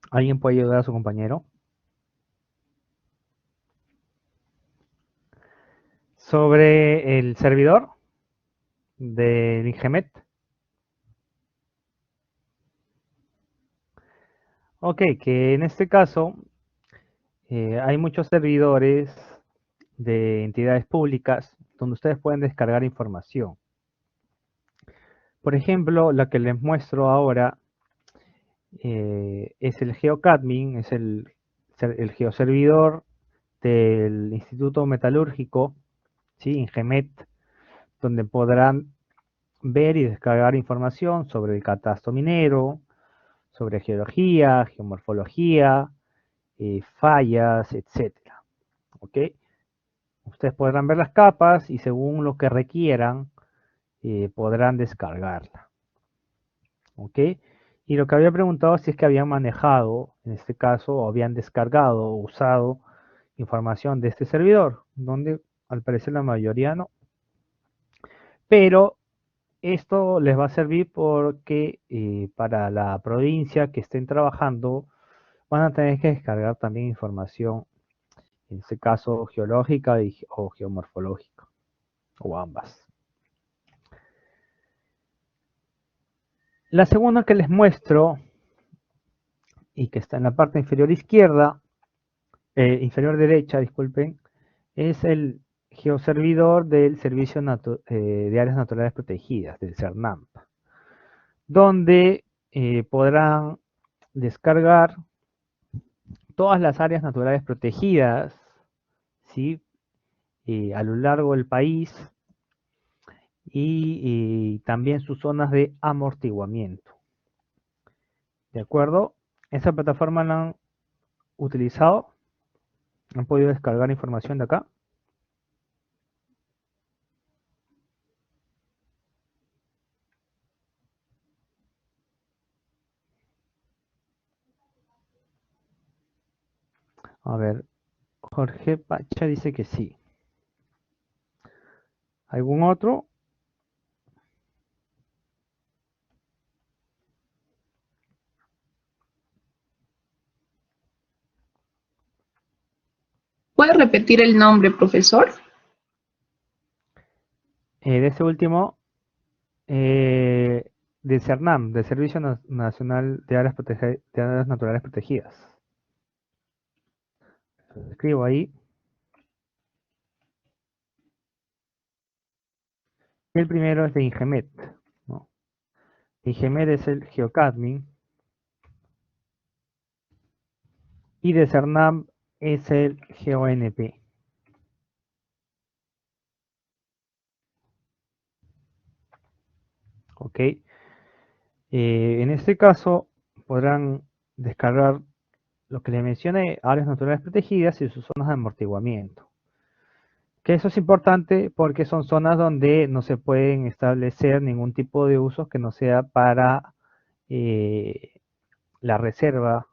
¿Alguien puede ayudar a su compañero? Sobre el servidor del INGEMET. Ok, que en este caso hay muchos servidores de entidades públicas donde ustedes pueden descargar información. Por ejemplo, la que les muestro ahora es el GeoCadmin, es el geoservidor del Instituto Metalúrgico, ¿sí? INGEMET, donde podrán ver y descargar información sobre el catastro minero, sobre geología, geomorfología, fallas, etcétera. ¿Ok? Ustedes podrán ver las capas y según lo que requieran, podrán descargarla. ¿Ok? Y lo que había preguntado si es que habían manejado, en este caso, o habían descargado o usado información de este servidor, donde al parecer la mayoría no. Pero esto les va a servir porque para la provincia que estén trabajando van a tener que descargar también información, en este caso geológica o geomorfológica, o ambas. La segunda que les muestro, y que está en la parte inferior izquierda, inferior derecha, disculpen, es el geoservidor del Servicio de Áreas Naturales Protegidas, del CERNAMP, donde podrán descargar todas las áreas naturales protegidas, ¿sí? A lo largo del país y también sus zonas de amortiguamiento. ¿De acuerdo? Esa plataforma la han utilizado, han podido descargar información de acá. A ver, Jorge Pacha dice que sí. ¿Algún otro? ¿Puede repetir el nombre, profesor? De ese último, del CERNAM, del Servicio Nacional de de Áreas Naturales Protegidas. Lo escribo ahí. El primero es de INGEMET, ¿no? INGEMET es el GeoCadmin y de CERNAM es el GeoNP. ¿Ok? En este caso podrán descargar lo que les mencioné, áreas naturales protegidas y sus zonas de amortiguamiento. Que eso es importante porque son zonas donde no se pueden establecer ningún tipo de usos que no sea para la reserva.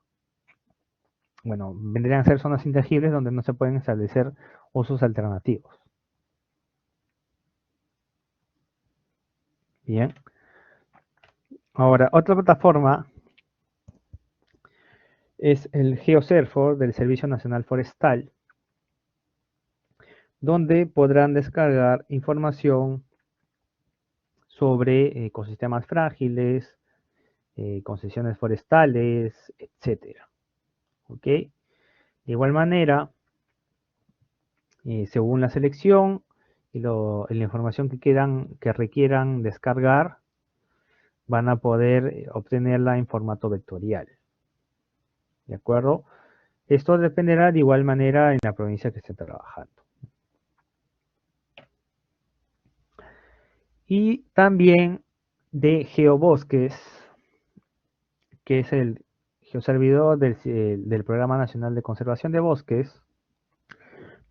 Bueno, vendrían a ser zonas intangibles donde no se pueden establecer usos alternativos. Bien. Ahora, otra plataforma es el GeoCerfor del Servicio Nacional Forestal, donde podrán descargar información sobre ecosistemas frágiles, concesiones forestales, etcétera. ¿Ok? De igual manera, según la selección y la información que requieran descargar, van a poder obtenerla en formato vectorial. ¿De acuerdo? Esto dependerá de igual manera en la provincia que esté trabajando. Y también de geobosques, que es el geoservidor del Programa Nacional de Conservación de Bosques,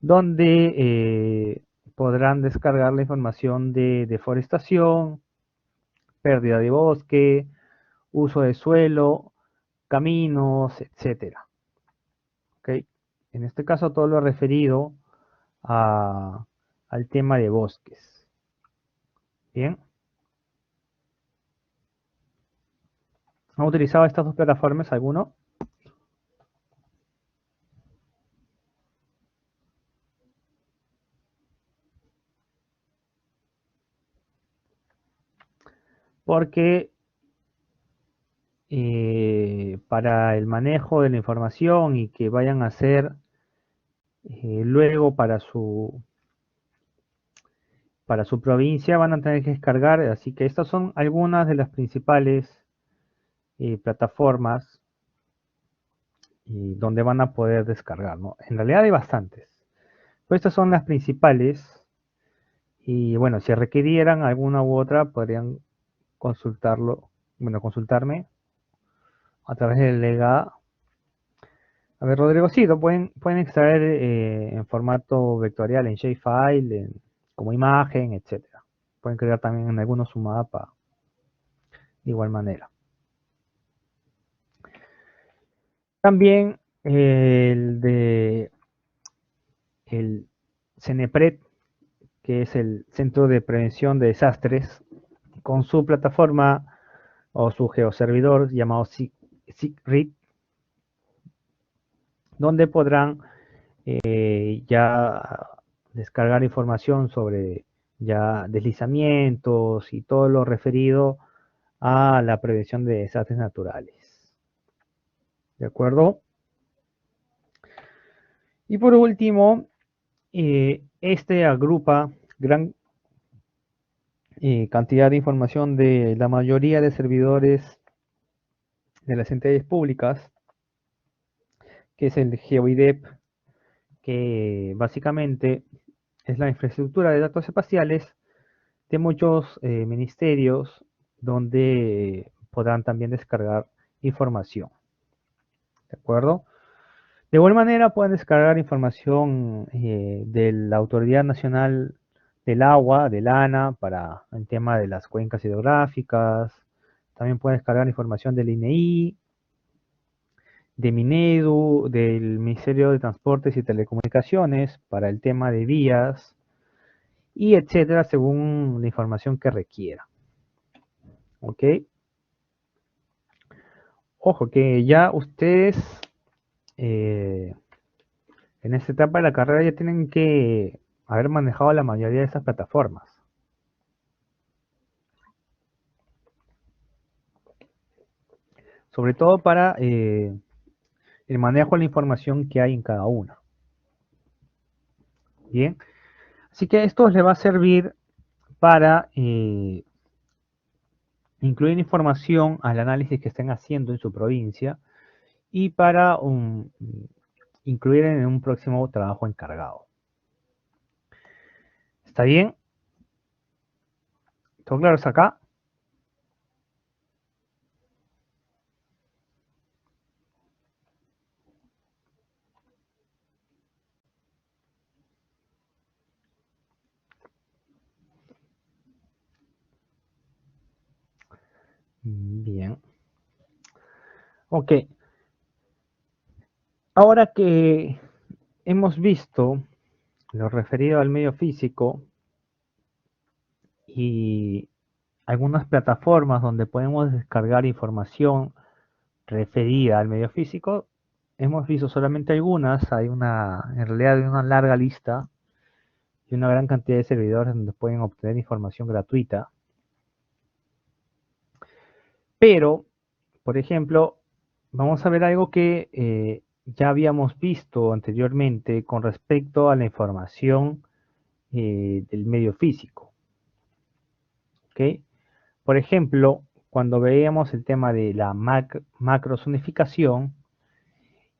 donde podrán descargar la información de deforestación, pérdida de bosque, uso de suelo, caminos, etcétera. ¿Ok? En este caso todo lo referido al tema de bosques. Bien. ¿Han utilizado estas dos plataformas alguno? Porque para el manejo de la información y que vayan a hacer luego para su provincia van a tener que descargar, así que estas son algunas de las principales plataformas donde van a poder descargar, ¿no? En realidad hay bastantes, pero estas son las principales y bueno, si requirieran alguna u otra podrían consultarme a través del LEGA. A ver, Rodrigo, sí, pueden extraer en formato vectorial, en shapefile, como imagen, etcétera. Pueden crear también en algunos su mapa de igual manera. También el CENEPRED, que es el Centro de Prevención de Desastres, con su plataforma o su geoservidor llamado SIGRID, donde podrán ya descargar información sobre ya deslizamientos y todo lo referido a la prevención de desastres naturales. ¿De acuerdo? Y por último, este agrupa gran cantidad de información de la mayoría de servidores de las entidades públicas, que es el GeoIDEP, que básicamente es la infraestructura de datos espaciales de muchos ministerios donde podrán también descargar información. ¿De acuerdo? De igual manera pueden descargar información de la Autoridad Nacional del Agua, del ANA, para el tema de las cuencas hidrográficas. También pueden descargar información del INEI, de Minedu, del Ministerio de Transportes y Telecomunicaciones, para el tema de vías, y etcétera, según la información que requiera. ¿Ok? Ojo, que ya ustedes en esta etapa de la carrera ya tienen que haber manejado la mayoría de esas plataformas. Sobre todo para el manejo de la información que hay en cada una. Bien. Así que esto les va a servir para incluir información al análisis que estén haciendo en su provincia y para incluir en un próximo trabajo encargado. ¿Está bien? ¿Todo claro hasta acá? Bien. Ok. Ahora que hemos visto lo referido al medio físico y algunas plataformas donde podemos descargar información referida al medio físico, hemos visto solamente algunas, en realidad hay una larga lista y una gran cantidad de servidores donde pueden obtener información gratuita. Pero, por ejemplo, vamos a ver algo que ya habíamos visto anteriormente con respecto a la información del medio físico. ¿Ok? Por ejemplo, cuando veíamos el tema de la macrozonificación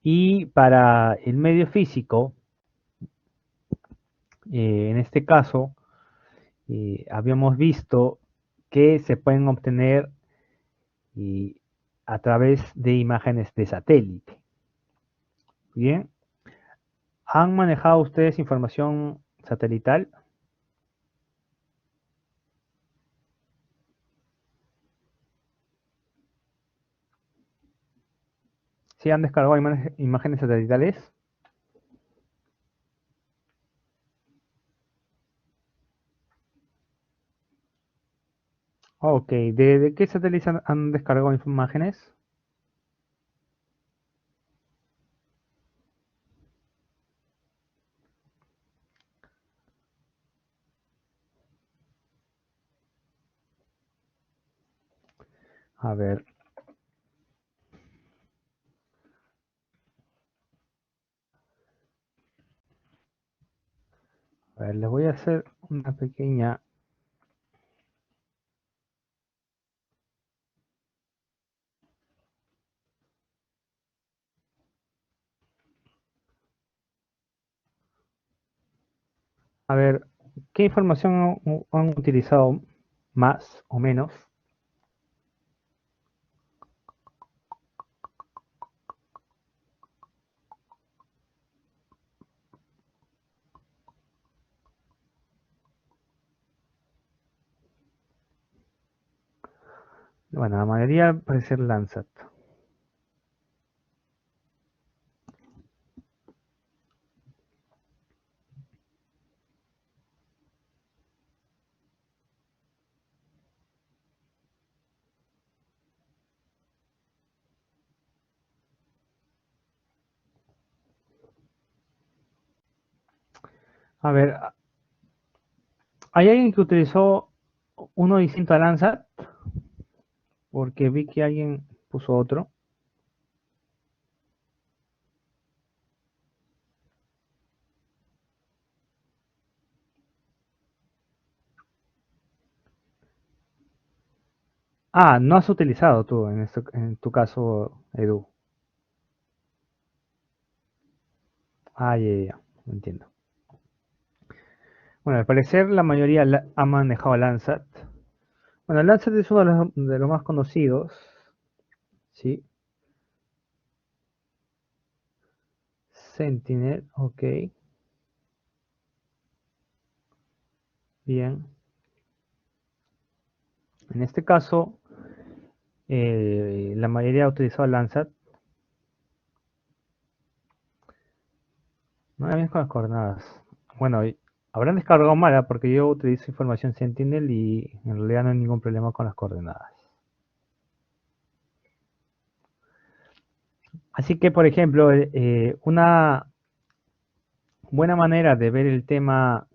y para el medio físico, en este caso, habíamos visto que se pueden obtener a través de imágenes de satélite. Bien, ¿han manejado ustedes información satelital? ¿Sí han descargado imágenes satelitales? Ok, ¿de qué satélites han descargado imágenes? A ver. A ver, les voy a hacer una pequeña... A ver, ¿qué información han utilizado más o menos? Bueno, la mayoría puede ser Landsat. A ver, ¿hay alguien que utilizó uno distinto a Landsat? Porque vi que alguien puso otro. Ah, no has utilizado tú en tu caso, Edu. Ah, ya, entiendo. Bueno, al parecer la mayoría ha manejado Landsat. Bueno, Landsat es uno de los más conocidos, ¿sí? Sentinel, ok, bien. En este caso, la mayoría ha utilizado Landsat. No bien con las coordenadas. Bueno, habrán descargado mala porque yo utilizo información Sentinel y en realidad no hay ningún problema con las coordenadas. Así que, por ejemplo, una buena manera de ver el tema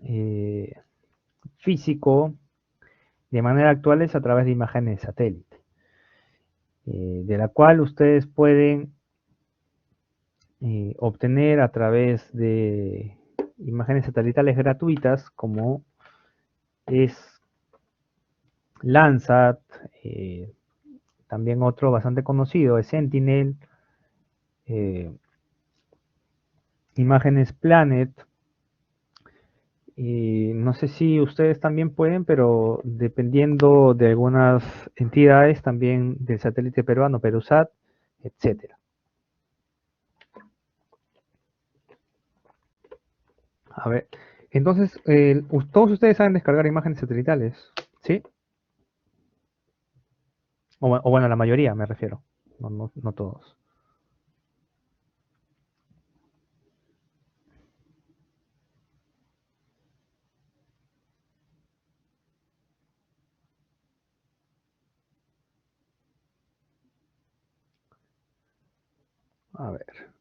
físico de manera actual es a través de imágenes de satélite, de la cual ustedes pueden obtener a través de imágenes satelitales gratuitas como es Landsat, también otro bastante conocido es Sentinel, imágenes Planet. Y no sé si ustedes también pueden, pero dependiendo de algunas entidades, también del satélite peruano, Perusat, etcétera. A ver, entonces, todos ustedes saben descargar imágenes satelitales, ¿sí? O bueno, la mayoría me refiero, no todos. A ver.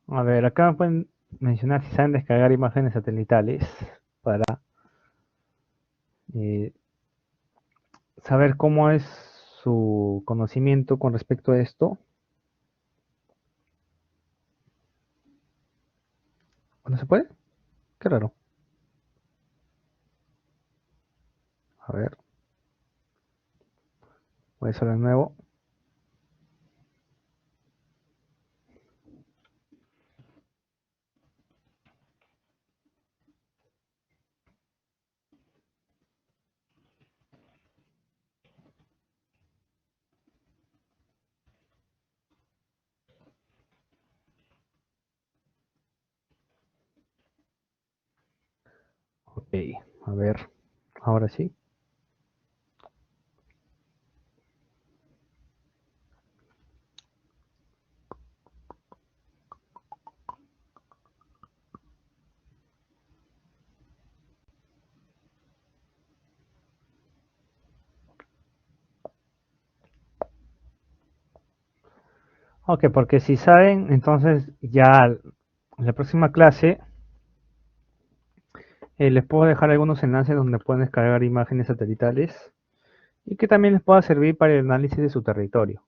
A ver, acá pueden mencionar si saben descargar imágenes satelitales para eh, saber cómo es su conocimiento con respecto a esto. ¿No se puede? Qué raro. A ver, voy a hacerlo de nuevo. Ok, a ver, ahora sí. Ok, porque si saben, entonces ya en la próxima clase les puedo dejar algunos enlaces donde pueden descargar imágenes satelitales y que también les pueda servir para el análisis de su territorio.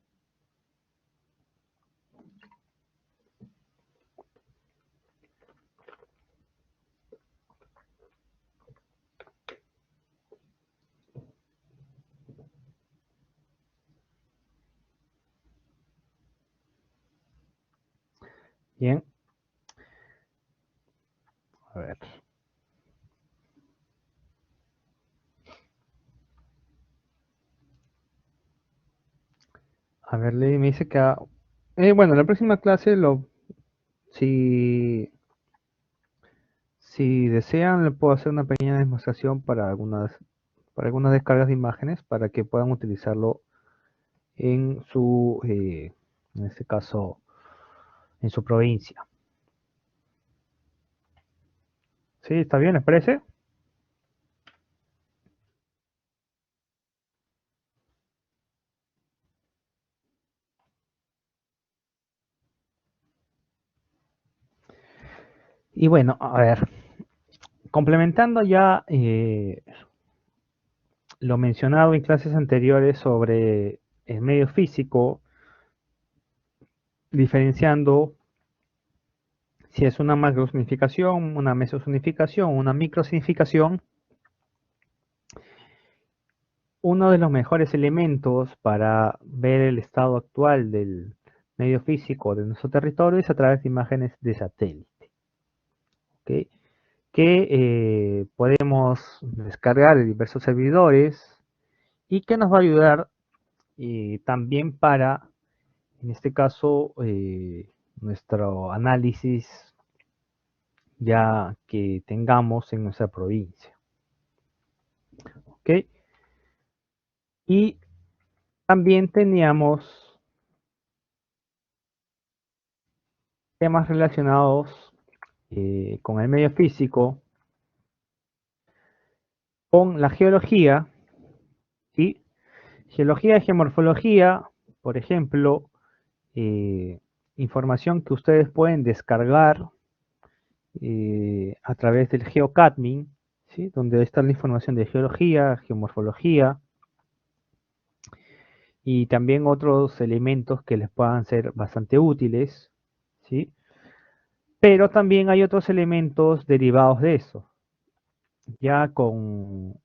Bien, a ver. A ver, Lady me dice que... bueno, en la próxima clase, si desean, le puedo hacer una pequeña demostración para algunas descargas de imágenes para que puedan utilizarlo en en este caso, en su provincia. ¿Sí? ¿Está bien? ¿Les parece? Y bueno, a ver, complementando ya lo mencionado en clases anteriores sobre el medio físico, diferenciando si es una macrosignificación, una mesosignificación, una microsignificación, uno de los mejores elementos para ver el estado actual del medio físico de nuestro territorio es a través de imágenes de satélite, ¿ok? Que podemos descargar de diversos servidores y que nos va a ayudar también para, en este caso, nuestro análisis ya que tengamos en nuestra provincia. ¿Ok? Y también teníamos temas relacionados con el medio físico, con la geología, ¿sí? Geología y geomorfología, por ejemplo, información que ustedes pueden descargar a través del GeoCadmin, ¿sí? Donde está la información de geología, geomorfología y también otros elementos que les puedan ser bastante útiles, ¿sí? Pero también hay otros elementos derivados de eso, ya con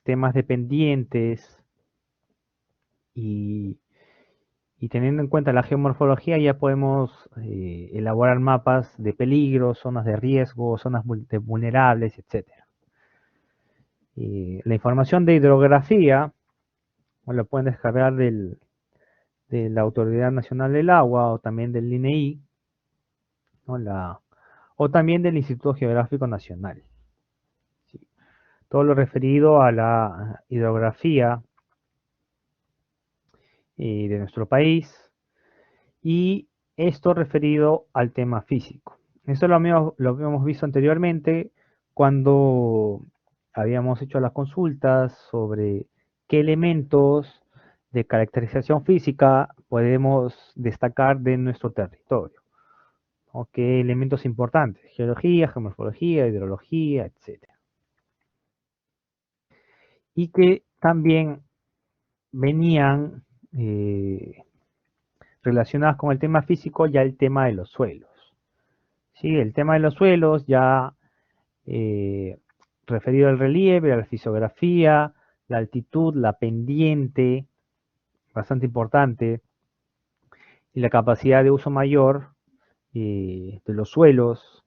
temas dependientes y, Y teniendo en cuenta la geomorfología, ya podemos elaborar mapas de peligro, zonas de riesgo, zonas vulnerables, etc. La información de hidrografía la pueden descargar de la Autoridad Nacional del Agua o también del INEI, ¿no? O también del Instituto Geográfico Nacional. ¿Sí? Todo lo referido a la hidrografía de nuestro país, y esto referido al tema físico. Eso lo habíamos visto anteriormente cuando habíamos hecho las consultas sobre qué elementos de caracterización física podemos destacar de nuestro territorio, ¿no? Qué elementos importantes: geología, geomorfología, hidrología, etc. Y que también venían relacionadas con el tema físico, ya el tema de los suelos. ¿Sí? El tema de los suelos ya referido al relieve, a la fisiografía, la altitud, la pendiente, bastante importante, y la capacidad de uso mayor de los suelos.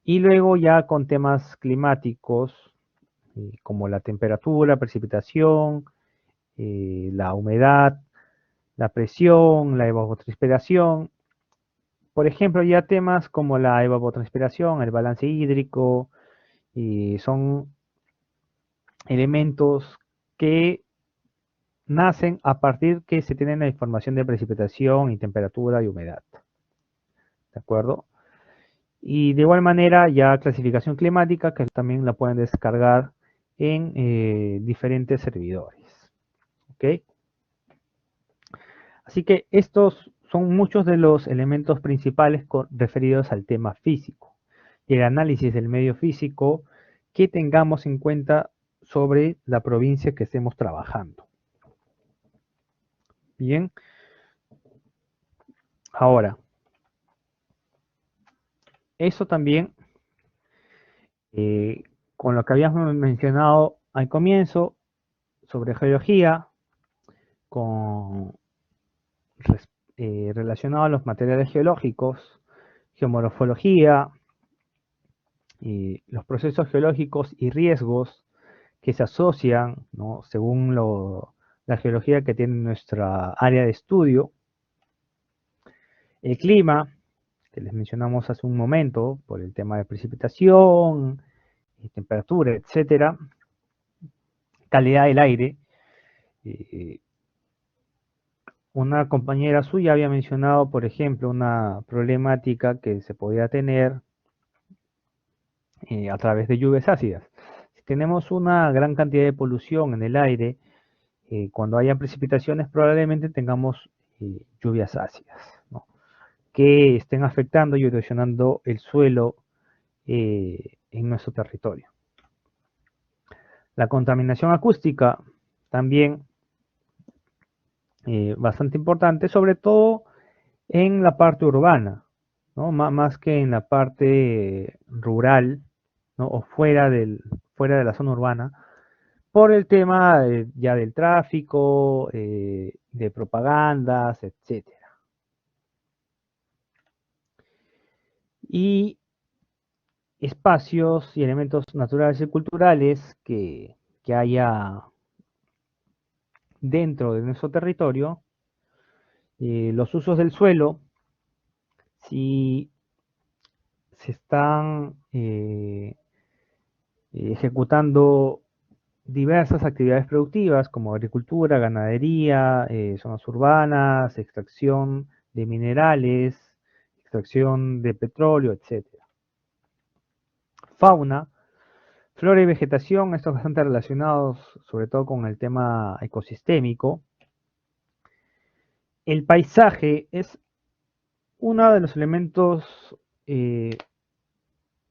Y luego ya con temas climáticos, como la temperatura, precipitación, la humedad, la presión, la evapotranspiración. Por ejemplo, ya temas como la evapotranspiración, el balance hídrico, son elementos que nacen a partir que se tiene la información de precipitación y temperatura y humedad. ¿De acuerdo? Y de igual manera, ya clasificación climática, que también la pueden descargar en diferentes servidores. ¿Ok? Así que estos son muchos de los elementos principales referidos al tema físico y el análisis del medio físico que tengamos en cuenta sobre la provincia que estemos trabajando. Bien. Ahora, eso también, con lo que habíamos mencionado al comienzo sobre geología, relacionado a los materiales geológicos, geomorfología, los procesos geológicos y riesgos que se asocian, ¿no?, según la geología que tiene nuestra área de estudio, el clima, que les mencionamos hace un momento, por el tema de precipitación, temperatura, etcétera, calidad del aire. Una compañera suya había mencionado, por ejemplo, una problemática que se podía tener a través de lluvias ácidas. Si tenemos una gran cantidad de polución en el aire, cuando haya precipitaciones probablemente tengamos lluvias ácidas, ¿no?, que estén afectando y erosionando el suelo en nuestro territorio. La contaminación acústica también bastante importante, sobre todo en la parte urbana, ¿no?, más que en la parte rural, ¿no?, o fuera de la zona urbana, por el tema ya del tráfico, de propagandas, etc. Y espacios y elementos naturales y culturales que haya dentro de nuestro territorio, los usos del suelo, si se están ejecutando diversas actividades productivas como agricultura, ganadería, zonas urbanas, extracción de minerales, extracción de petróleo, etc. Fauna, flora y vegetación, estos bastante relacionados sobre todo con el tema ecosistémico. El paisaje es uno de los elementos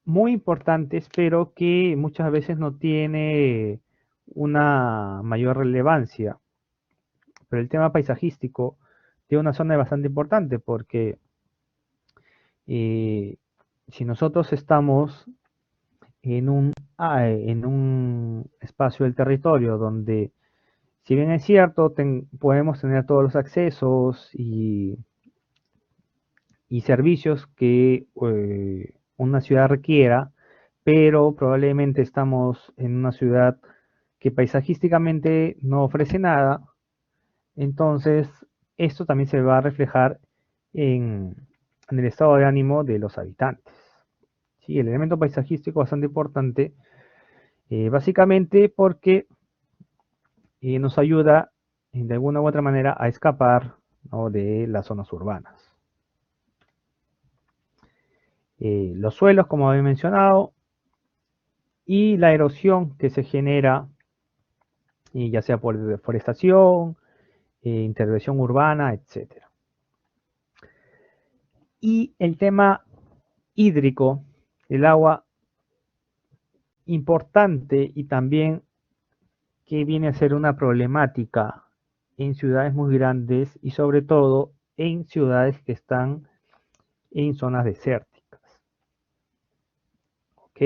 muy importantes, pero que muchas veces no tiene una mayor relevancia. Pero el tema paisajístico tiene una zona bastante importante porque si nosotros estamos en un espacio del territorio donde Si bien es cierto, podemos tener todos los accesos y servicios que una ciudad requiera, pero probablemente estamos en una ciudad que paisajísticamente no ofrece nada, entonces esto también se va a reflejar en el estado de ánimo de los habitantes. Sí, el elemento paisajístico es bastante importante, básicamente porque nos ayuda de alguna u otra manera a escapar, ¿no?, de las zonas urbanas. Los suelos, como había mencionado, y la erosión que se genera, ya sea por deforestación, intervención urbana, etc. Y el tema hídrico, el agua, importante y también que viene a ser una problemática en ciudades muy grandes y sobre todo en ciudades que están en zonas desérticas. ¿Ok?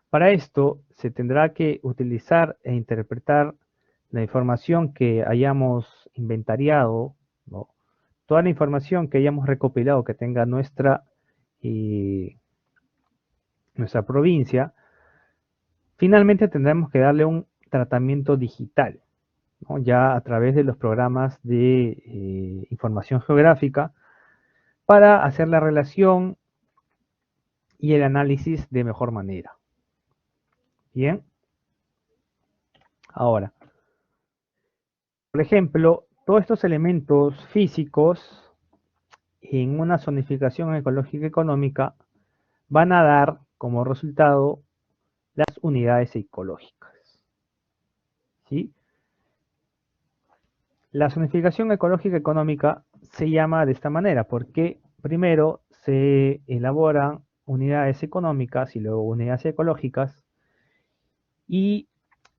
Para esto se tendrá que utilizar e interpretar la información que hayamos inventariado, ¿no?, toda la información que hayamos recopilado que tenga nuestra provincia. Finalmente tendremos que darle un tratamiento digital, ¿no?, ya a través de los programas de información geográfica, para hacer la relación y el análisis de mejor manera. Bien. Ahora, por ejemplo, todos estos elementos físicos en una zonificación ecológica económica van a dar como resultado las unidades ecológicas. ¿Sí? La zonificación ecológica económica se llama de esta manera porque primero se elaboran unidades económicas y luego unidades ecológicas, y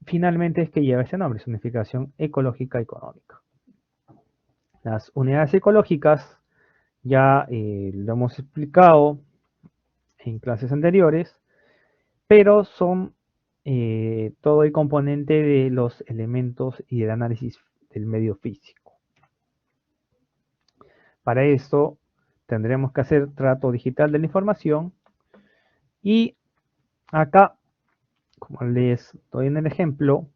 finalmente es que lleva ese nombre, zonificación ecológica económica. Las unidades ecológicas ya lo hemos explicado en clases anteriores, pero son todo el componente de los elementos y del análisis del medio físico. Para esto tendremos que hacer trato digital de la información, y acá, como les doy en el ejemplo,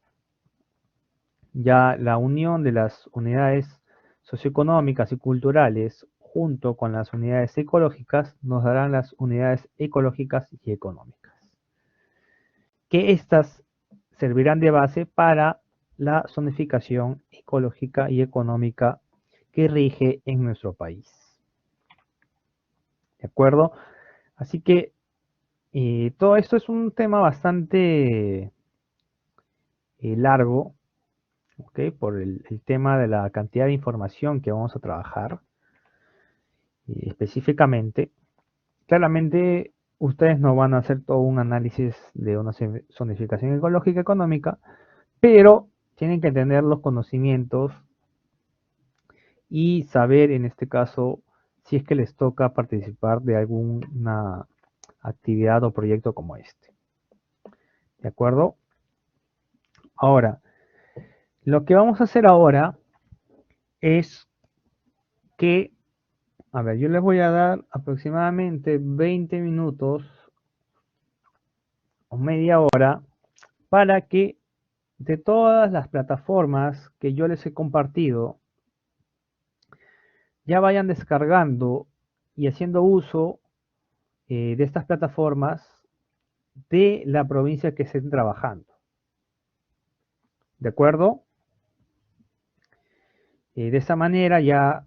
ya la unión de las unidades socioeconómicas y culturales junto con las unidades ecológicas nos darán las unidades ecológicas y económicas, que estas servirán de base para la zonificación ecológica y económica que rige en nuestro país. ¿De acuerdo? Así que todo esto es un tema bastante largo, ¿ok?, por el tema de la cantidad de información que vamos a trabajar específicamente. Claramente ustedes no van a hacer todo un análisis de una zonificación ecológica económica, pero tienen que tener los conocimientos y saber, en este caso, si es que les toca participar de alguna actividad o proyecto como este. ¿De acuerdo? Ahora, lo que vamos a hacer ahora es que, a ver, yo les voy a dar aproximadamente 20 minutos o media hora para que de todas las plataformas que yo les he compartido ya vayan descargando y haciendo uso de estas plataformas de la provincia que estén trabajando. ¿De acuerdo? De esa manera ya,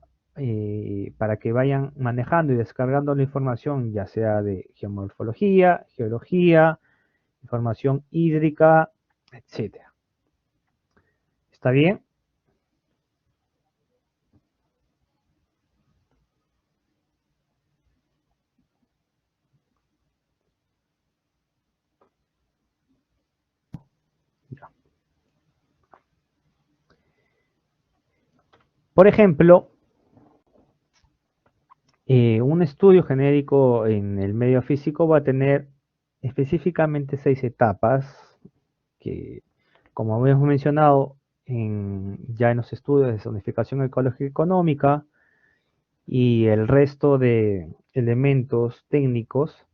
para que vayan manejando y descargando la información, ya sea de geomorfología, geología, información hídrica, etc. ¿Está bien? Ya. Por ejemplo, un estudio genérico en el medio físico va a tener específicamente 6 etapas que, como habíamos mencionado, ya en los estudios de zonificación ecológica y económica y el resto de elementos técnicos,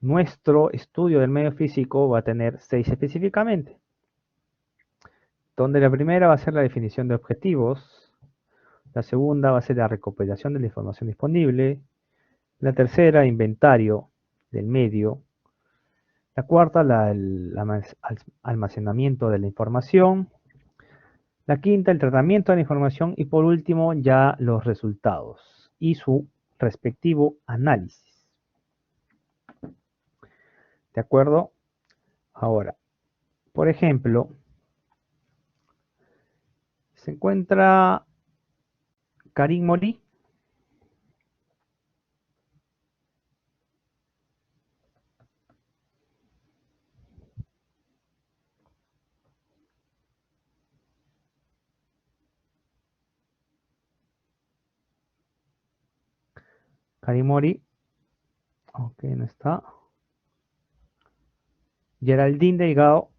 nuestro estudio del medio físico va a tener 6 específicamente, donde la primera va a ser la definición de objetivos, la segunda va a ser la recopilación de la información disponible, la tercera, inventario del medio, la cuarta, el almacenamiento de la información, la quinta, el tratamiento de la información y por último ya los resultados y su respectivo análisis. ¿De acuerdo? Ahora, por ejemplo, se encuentra Karim Mori. Karim Mori. Ok, no está. Geraldine Delgado.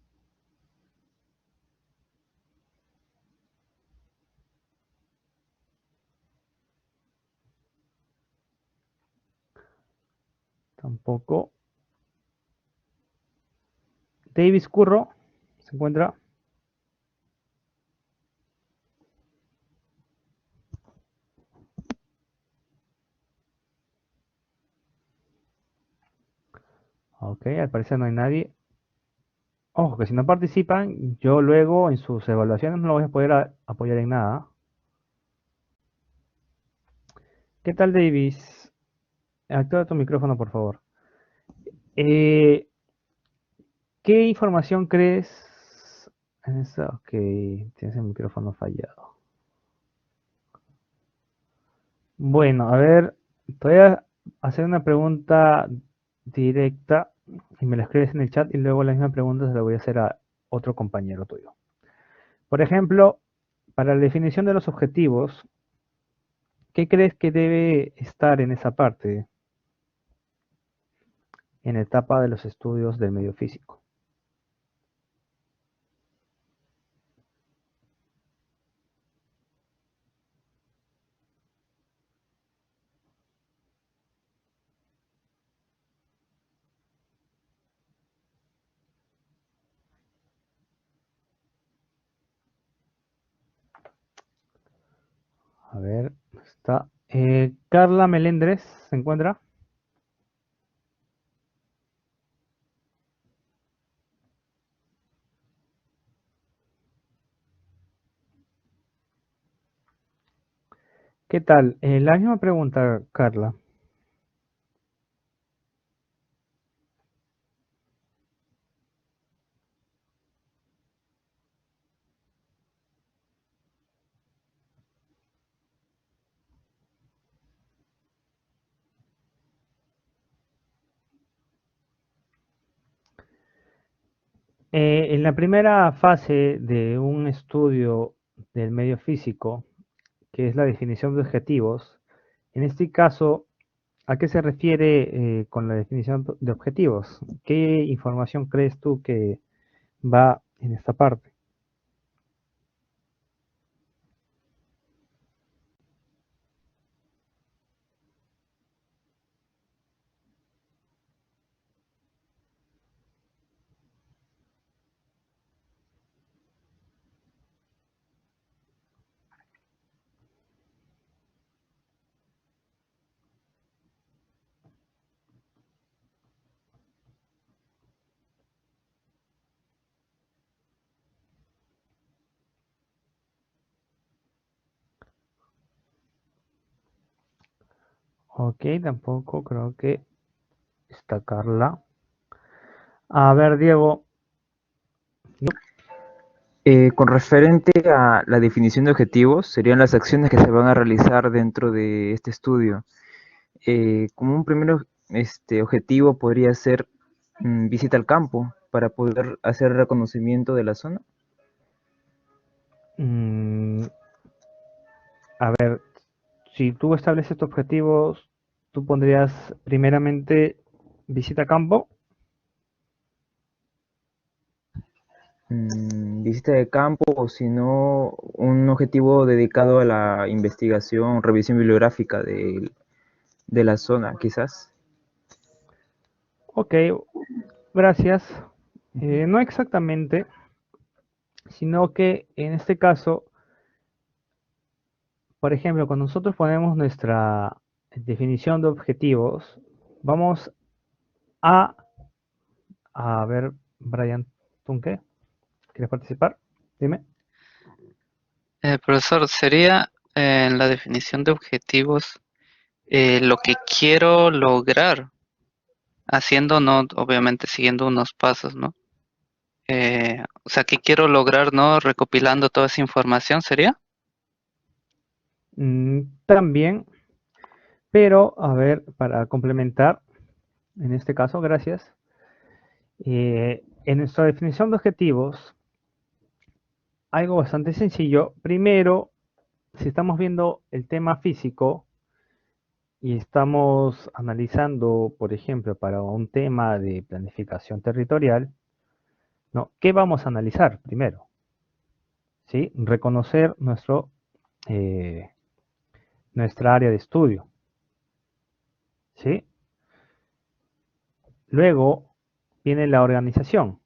Tampoco. Davis Curro. Se encuentra. Ok, al parecer no hay nadie. Ojo, que si no participan, yo luego en sus evaluaciones no los voy a poder apoyar en nada. ¿Qué tal, Davis? Activa tu micrófono, por favor. ¿Qué información crees? Ok, tienes el micrófono fallado. Bueno, a ver, te voy a hacer una pregunta directa y me la escribes en el chat y luego la misma pregunta se la voy a hacer a otro compañero tuyo. Por ejemplo, para la definición de los objetivos, ¿qué crees que debe estar en esa parte, en la etapa de los estudios del medio físico? A ver, está. Carla Melendres, ¿se encuentra? ¿Qué tal? La misma pregunta, Carla. En la primera fase de un estudio del medio físico, que es la definición de objetivos, en este caso, ¿a qué se refiere con la definición de objetivos? ¿Qué información crees tú que va en esta parte? Ok, tampoco creo que está Carla. A ver, Diego. Con referente a la definición de objetivos, serían las acciones que se van a realizar dentro de este estudio. Como un primer objetivo podría ser visita al campo para poder hacer reconocimiento de la zona. A ver, si tú estableces tus objetivos, tú pondrías primeramente visita a campo. visita de campo o si no un objetivo dedicado a la investigación, revisión bibliográfica de la zona, quizás. Ok, gracias. No exactamente, sino que en este caso, por ejemplo, cuando nosotros ponemos nuestra definición de objetivos, vamos a, a ver, Brian Tunke, ¿quieres participar? Dime. Profesor, sería en la definición de objetivos lo que quiero lograr, haciendo, no, obviamente siguiendo unos pasos, ¿no? O sea, ¿qué quiero lograr, no? Recopilando toda esa información, ¿sería? También, pero a ver, para complementar, en este caso, gracias. En nuestra definición de objetivos, algo bastante sencillo. Primero, si estamos viendo el tema físico y estamos analizando, por ejemplo, para un tema de planificación territorial, ¿no? ¿Qué vamos a analizar primero? ¿Sí? Reconocer nuestra área de estudio. ¿Sí? Luego viene la organización,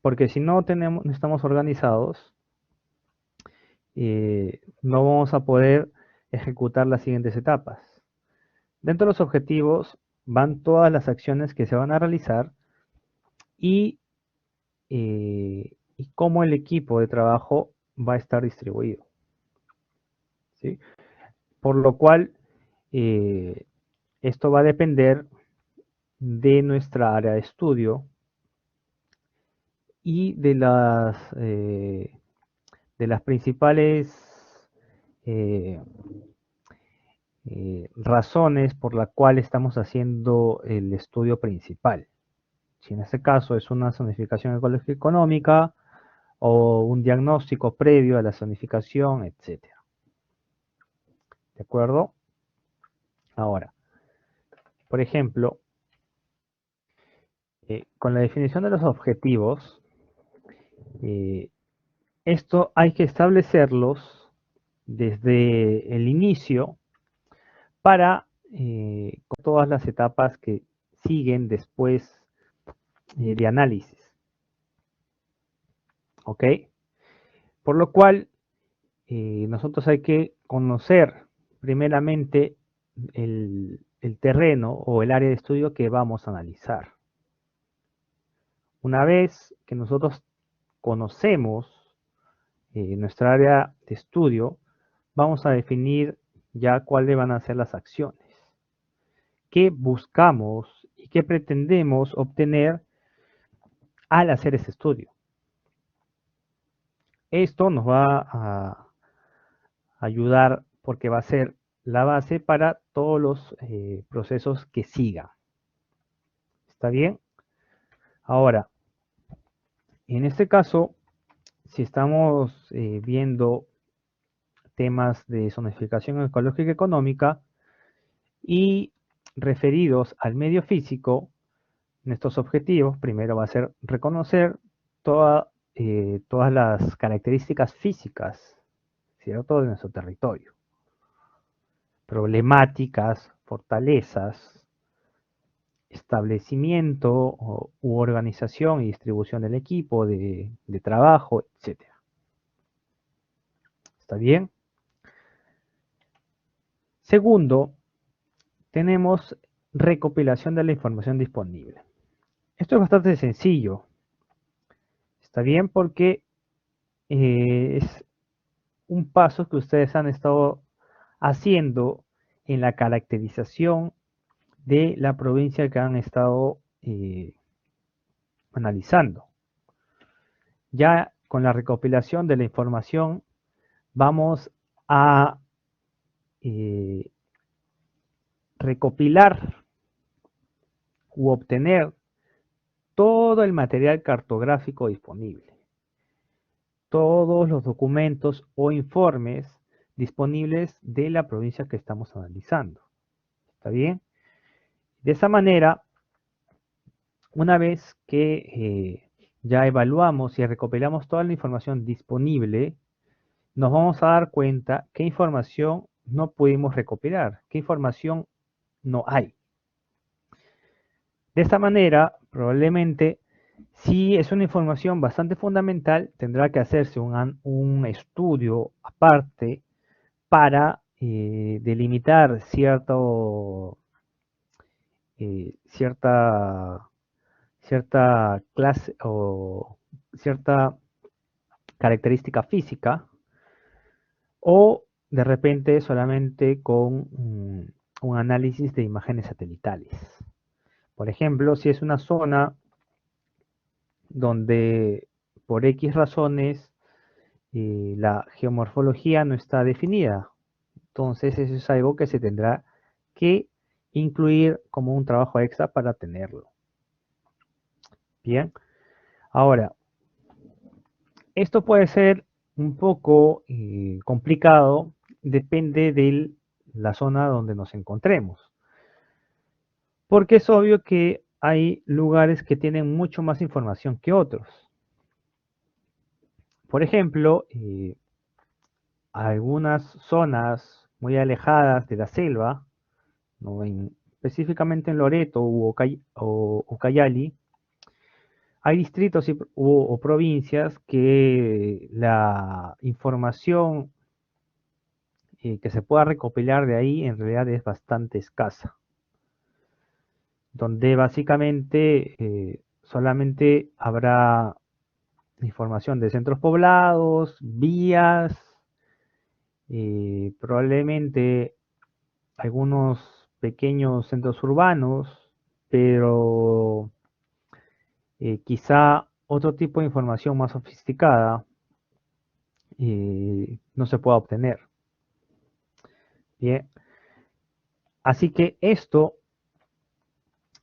porque si no estamos organizados, no vamos a poder ejecutar las siguientes etapas. Dentro de los objetivos van todas las acciones que se van a realizar y cómo el equipo de trabajo va a estar distribuido. ¿Sí? Por lo cual, esto va a depender de nuestra área de estudio y de las principales razones por la cual estamos haciendo el estudio principal. Si en este caso es una zonificación ecológica económica o un diagnóstico previo a la zonificación, etc. ¿De acuerdo? Ahora, por ejemplo, con la definición de los objetivos, esto hay que establecerlos desde el inicio para con todas las etapas que siguen después de análisis. ¿Ok? Por lo cual, nosotros hay que conocer primeramente el terreno o el área de estudio que vamos a analizar. Una vez que nosotros conocemos nuestra área de estudio, vamos a definir ya cuáles van a ser las acciones. ¿Qué buscamos y qué pretendemos obtener al hacer ese estudio? Esto nos va a ayudar porque va a ser la base para todos los procesos que sigan. ¿Está bien? Ahora, en este caso, si estamos viendo temas de zonificación ecológica y económica y referidos al medio físico, nuestros objetivos primero va a ser reconocer todas las características físicas, ¿cierto?, de nuestro territorio. Problemáticas, fortalezas, establecimiento u organización y distribución del equipo de trabajo, etc. ¿Está bien? Segundo, tenemos recopilación de la información disponible. Esto es bastante sencillo. ¿Está bien? Porque es un paso que ustedes han estado haciendo en la caracterización de la provincia que han estado analizando. Ya con la recopilación de la información vamos a recopilar u obtener todo el material cartográfico disponible, todos los documentos o informes disponibles de la provincia que estamos analizando. ¿Está bien? De esa manera, una vez que ya evaluamos y recopilamos toda la información disponible, nos vamos a dar cuenta qué información no pudimos recopilar, qué información no hay. De esta manera, probablemente, si es una información bastante fundamental, tendrá que hacerse un estudio aparte para delimitar cierta clase o cierta característica física, o de repente solamente con un análisis de imágenes satelitales. Por ejemplo, si es una zona donde por X razones la geomorfología no está definida, entonces eso es algo que se tendrá que incluir como un trabajo extra para tenerlo. Bien, ahora, esto puede ser un poco complicado, depende de la zona donde nos encontremos. Porque es obvio que hay lugares que tienen mucho más información que otros. Por ejemplo, algunas zonas muy alejadas de la selva, ¿no? Específicamente en Loreto o Ucayali, hay distritos o provincias que la información que se pueda recopilar de ahí en realidad es bastante escasa, donde básicamente solamente habrá información de centros poblados, vías, probablemente algunos pequeños centros urbanos, pero quizá otro tipo de información más sofisticada no se pueda obtener. Bien, así que esto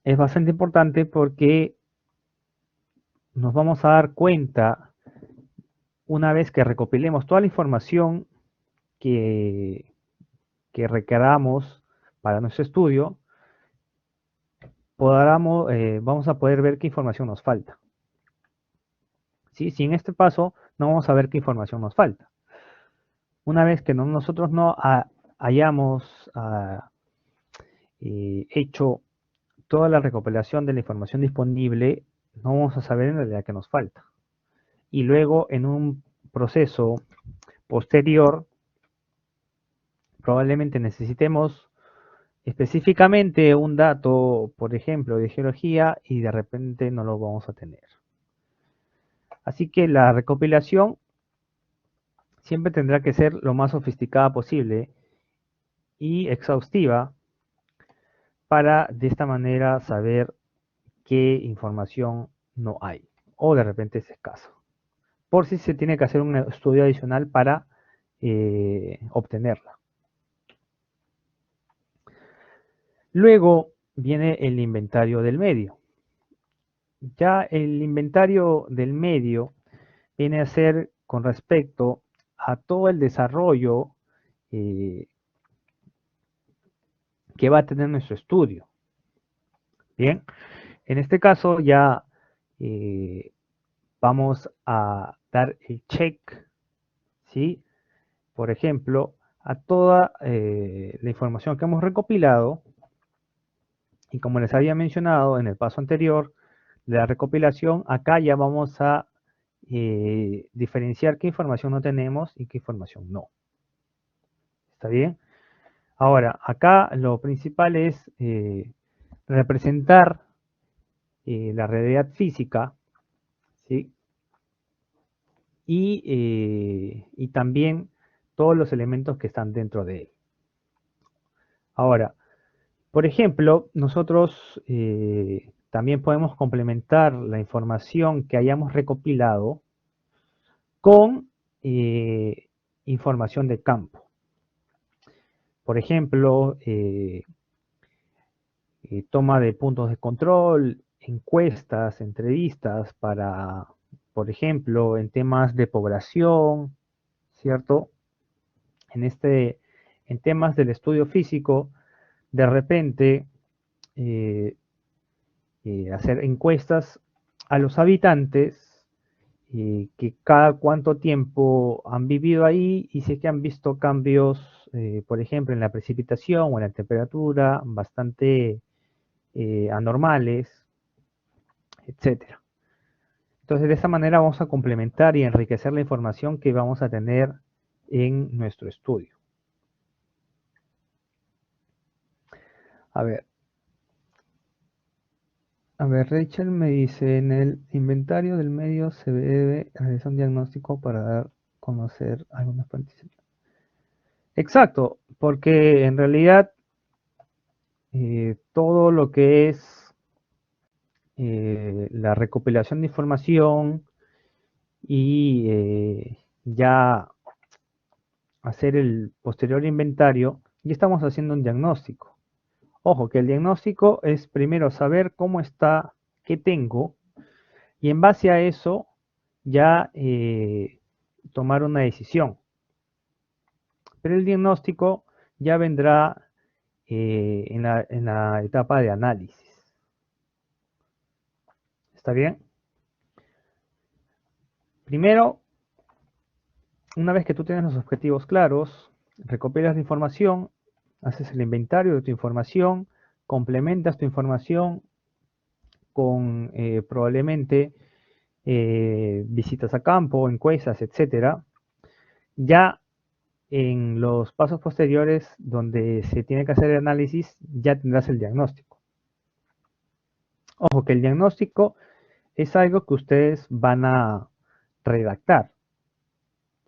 es bastante importante porque nos vamos a dar cuenta una vez que recopilemos toda la información que requeramos para nuestro estudio, vamos a poder ver qué información nos falta. ¿Sí? Si en este paso no vamos a ver qué información nos falta. Una vez que nosotros no hayamos hecho toda la recopilación de la información disponible, no vamos a saber en realidad qué nos falta. Y luego en un proceso posterior, probablemente necesitemos específicamente un dato, por ejemplo, de geología, y de repente no lo vamos a tener. Así que la recopilación siempre tendrá que ser lo más sofisticada posible y exhaustiva para de esta manera saber qué información no hay o de repente es escaso. Por si se tiene que hacer un estudio adicional para obtenerla. Luego viene el inventario del medio. Ya el inventario del medio viene a ser con respecto a todo el desarrollo que va a tener nuestro estudio. Bien, en este caso ya vamos a dar el check, ¿sí? Por ejemplo, a toda la información que hemos recopilado, y como les había mencionado en el paso anterior de la recopilación, acá ya vamos a diferenciar qué información no tenemos y qué información no. ¿Está bien? Ahora, acá lo principal es representar la realidad física, ¿sí? Y también todos los elementos que están dentro de él. Ahora, por ejemplo, nosotros también podemos complementar la información que hayamos recopilado con información de campo. Por ejemplo, toma de puntos de control, encuestas, entrevistas para, por ejemplo, en temas de población, ¿cierto? En temas del estudio físico, de repente hacer encuestas a los habitantes que cada cuánto tiempo han vivido ahí y si es que han visto cambios, por ejemplo, en la precipitación o en la temperatura bastante anormales, etcétera. Entonces, de esa manera vamos a complementar y enriquecer la información que vamos a tener en nuestro estudio. A ver, Rachel me dice, en el inventario del medio se debe realizar un diagnóstico para dar a conocer algunos participantes. Exacto, porque en realidad todo lo que es la recopilación de información y ya hacer el posterior inventario, ya estamos haciendo un diagnóstico. Ojo, que el diagnóstico es primero saber cómo está, qué tengo, y en base a eso ya tomar una decisión. Pero el diagnóstico ya vendrá en la etapa de análisis. ¿Está bien? Primero, una vez que tú tienes los objetivos claros, recopilas la información, haces el inventario de tu información, complementas tu información con probablemente visitas a campo, encuestas, etcétera. Ya en los pasos posteriores donde se tiene que hacer el análisis, ya tendrás el diagnóstico. Ojo, que el diagnóstico es algo que ustedes van a redactar,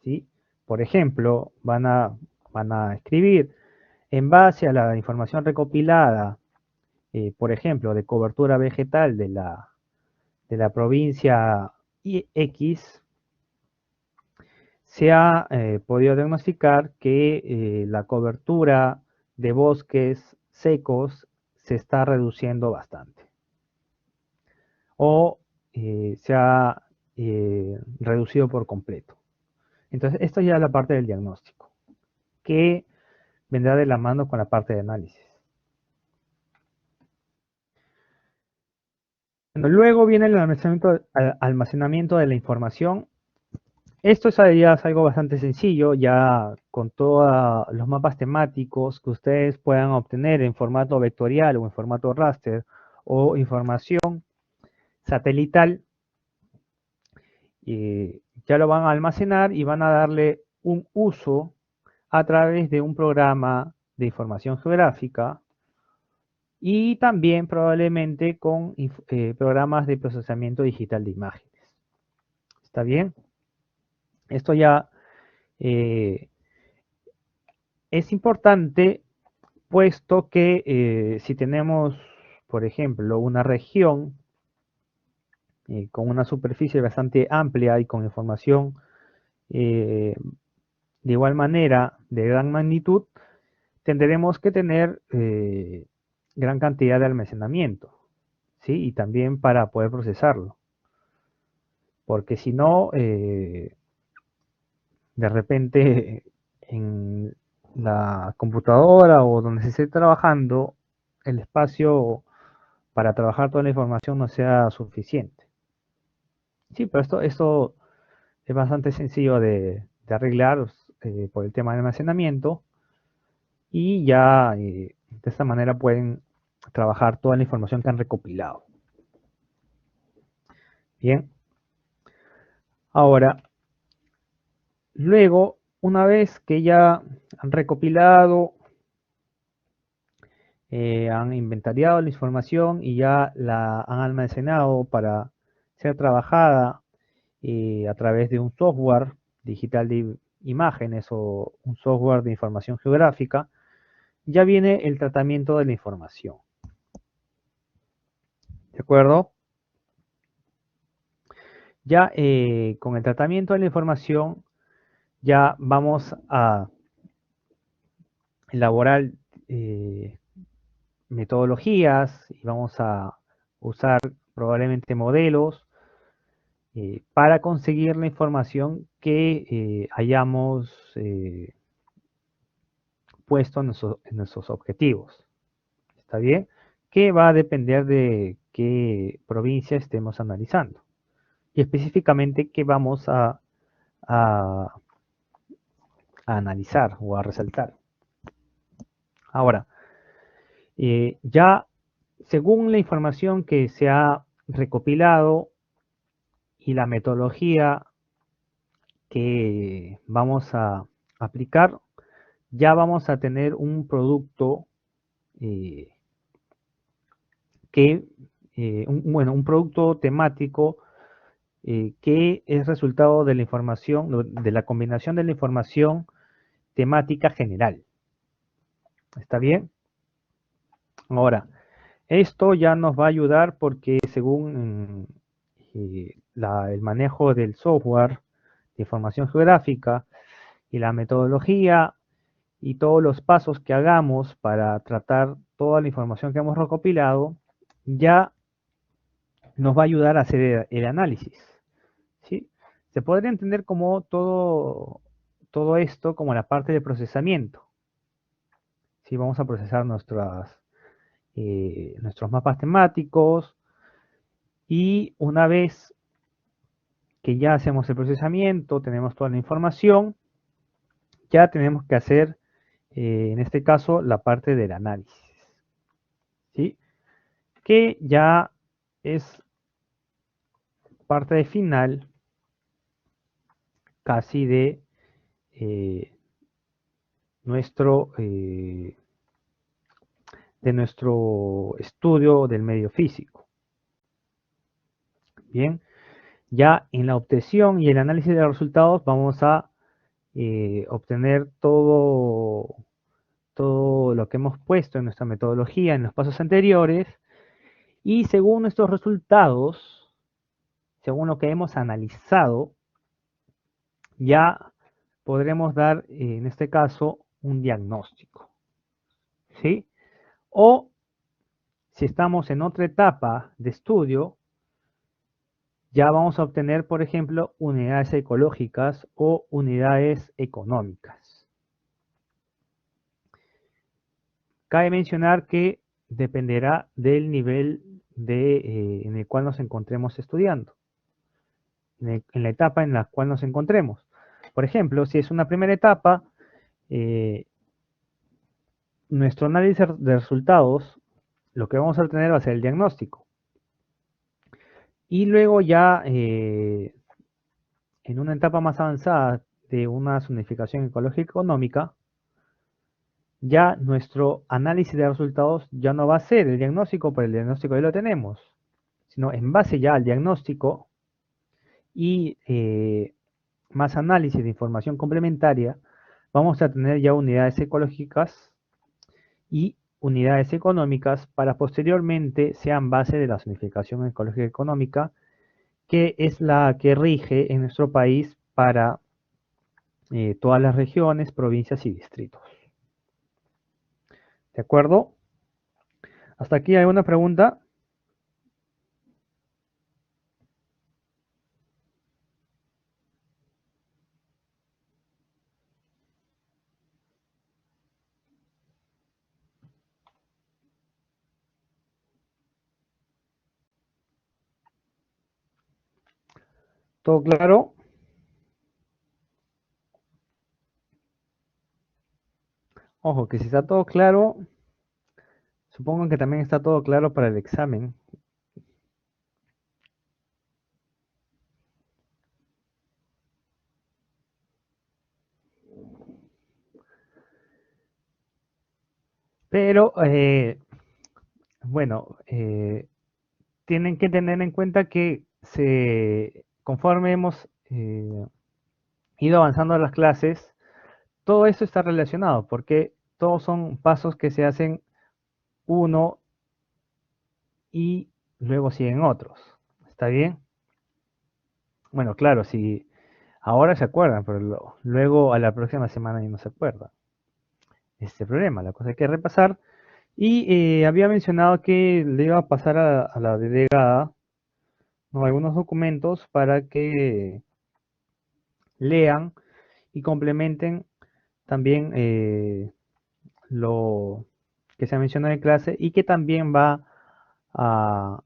¿sí? Por ejemplo, van a escribir en base a la información recopilada, por ejemplo, de cobertura vegetal de la provincia X, se ha podido diagnosticar que la cobertura de bosques secos se está reduciendo bastante. O se ha reducido por completo. Entonces, esto ya es la parte del diagnóstico, que vendrá de la mano con la parte de análisis. Bueno, luego viene el almacenamiento de la información. Esto ya es algo bastante sencillo, ya con todos los mapas temáticos que ustedes puedan obtener en formato vectorial o en formato raster o información satelital, ya lo van a almacenar y van a darle un uso a través de un programa de información geográfica y también probablemente con programas de procesamiento digital de imágenes. ¿Está bien? Esto ya es importante, puesto que si tenemos, por ejemplo, una región con una superficie bastante amplia y con información de igual manera de gran magnitud, tendremos que tener gran cantidad de almacenamiento, ¿sí? Y también para poder procesarlo. Porque si no, de repente en la computadora o donde se esté trabajando, el espacio para trabajar toda la información no sea suficiente. Sí, pero esto es bastante sencillo de arreglar por el tema de almacenamiento y ya de esta manera pueden trabajar toda la información que han recopilado. Bien. Ahora, luego, una vez que ya han recopilado, han inventariado la información y ya la han almacenado para ser trabajada a través de un software digital de imágenes o un software de información geográfica, ya viene el tratamiento de la información. ¿De acuerdo? Ya con el tratamiento de la información, ya vamos a elaborar metodologías y vamos a usar probablemente modelos para conseguir la información que hayamos puesto en nuestros objetivos. ¿Está bien? Que va a depender de qué provincia estemos analizando. y específicamente qué vamos a analizar o a resaltar. Ahora, ya según la información que se ha recopilado y la metodología que vamos a aplicar, ya vamos a tener un producto un producto temático que es resultado de la información, de la combinación de la información temática general. ¿Está bien? Ahora, esto ya nos va a ayudar porque según el manejo del software de información geográfica y la metodología y todos los pasos que hagamos para tratar toda la información que hemos recopilado, ya nos va a ayudar a hacer el análisis. ¿Sí? Se podría entender como todo esto como la parte de procesamiento. ¿Sí? Vamos a procesar nuestros mapas temáticos y una vez que ya hacemos el procesamiento, tenemos toda la información, ya tenemos que hacer, en este caso, la parte del análisis. ¿Sí? Que ya es parte final casi de nuestro estudio del medio físico. Bien, ya en la obtención y el análisis de los resultados vamos a obtener todo lo que hemos puesto en nuestra metodología en los pasos anteriores y según nuestros resultados, según lo que hemos analizado, ya podremos dar, en este caso, un diagnóstico. ¿Sí? O si estamos en otra etapa de estudio, ya vamos a obtener, por ejemplo, unidades ecológicas o unidades económicas. Cabe mencionar que dependerá del nivel en el cual nos encontremos estudiando, en la etapa en la cual nos encontremos. Por ejemplo, si es una primera etapa, nuestro análisis de resultados, lo que vamos a obtener va a ser el diagnóstico. Y luego ya, en una etapa más avanzada de una zonificación ecológica económica, ya nuestro análisis de resultados ya no va a ser el diagnóstico, pero el diagnóstico ya lo tenemos, sino en base ya al diagnóstico y más análisis de información complementaria, vamos a tener ya unidades ecológicas y unidades económicas para posteriormente sean base de la zonificación ecológica económica, que es la que rige en nuestro país para todas las regiones, provincias y distritos. ¿De acuerdo? ¿Hasta aquí hay una pregunta? ¿Todo claro? Ojo, que si está todo claro, supongo que también está todo claro para el examen. Pero, bueno, tienen que tener en cuenta que conforme hemos ido avanzando en las clases, todo esto está relacionado, porque todos son pasos que se hacen uno y luego siguen otros. ¿Está bien? Bueno, claro, si ahora se acuerdan, pero luego a la próxima semana ya no se acuerdan. Este problema, la cosa hay que repasar. Y había mencionado que le iba a pasar a la delegada, ¿no?, algunos documentos para que lean y complementen también lo que se ha mencionado en clase y que también va a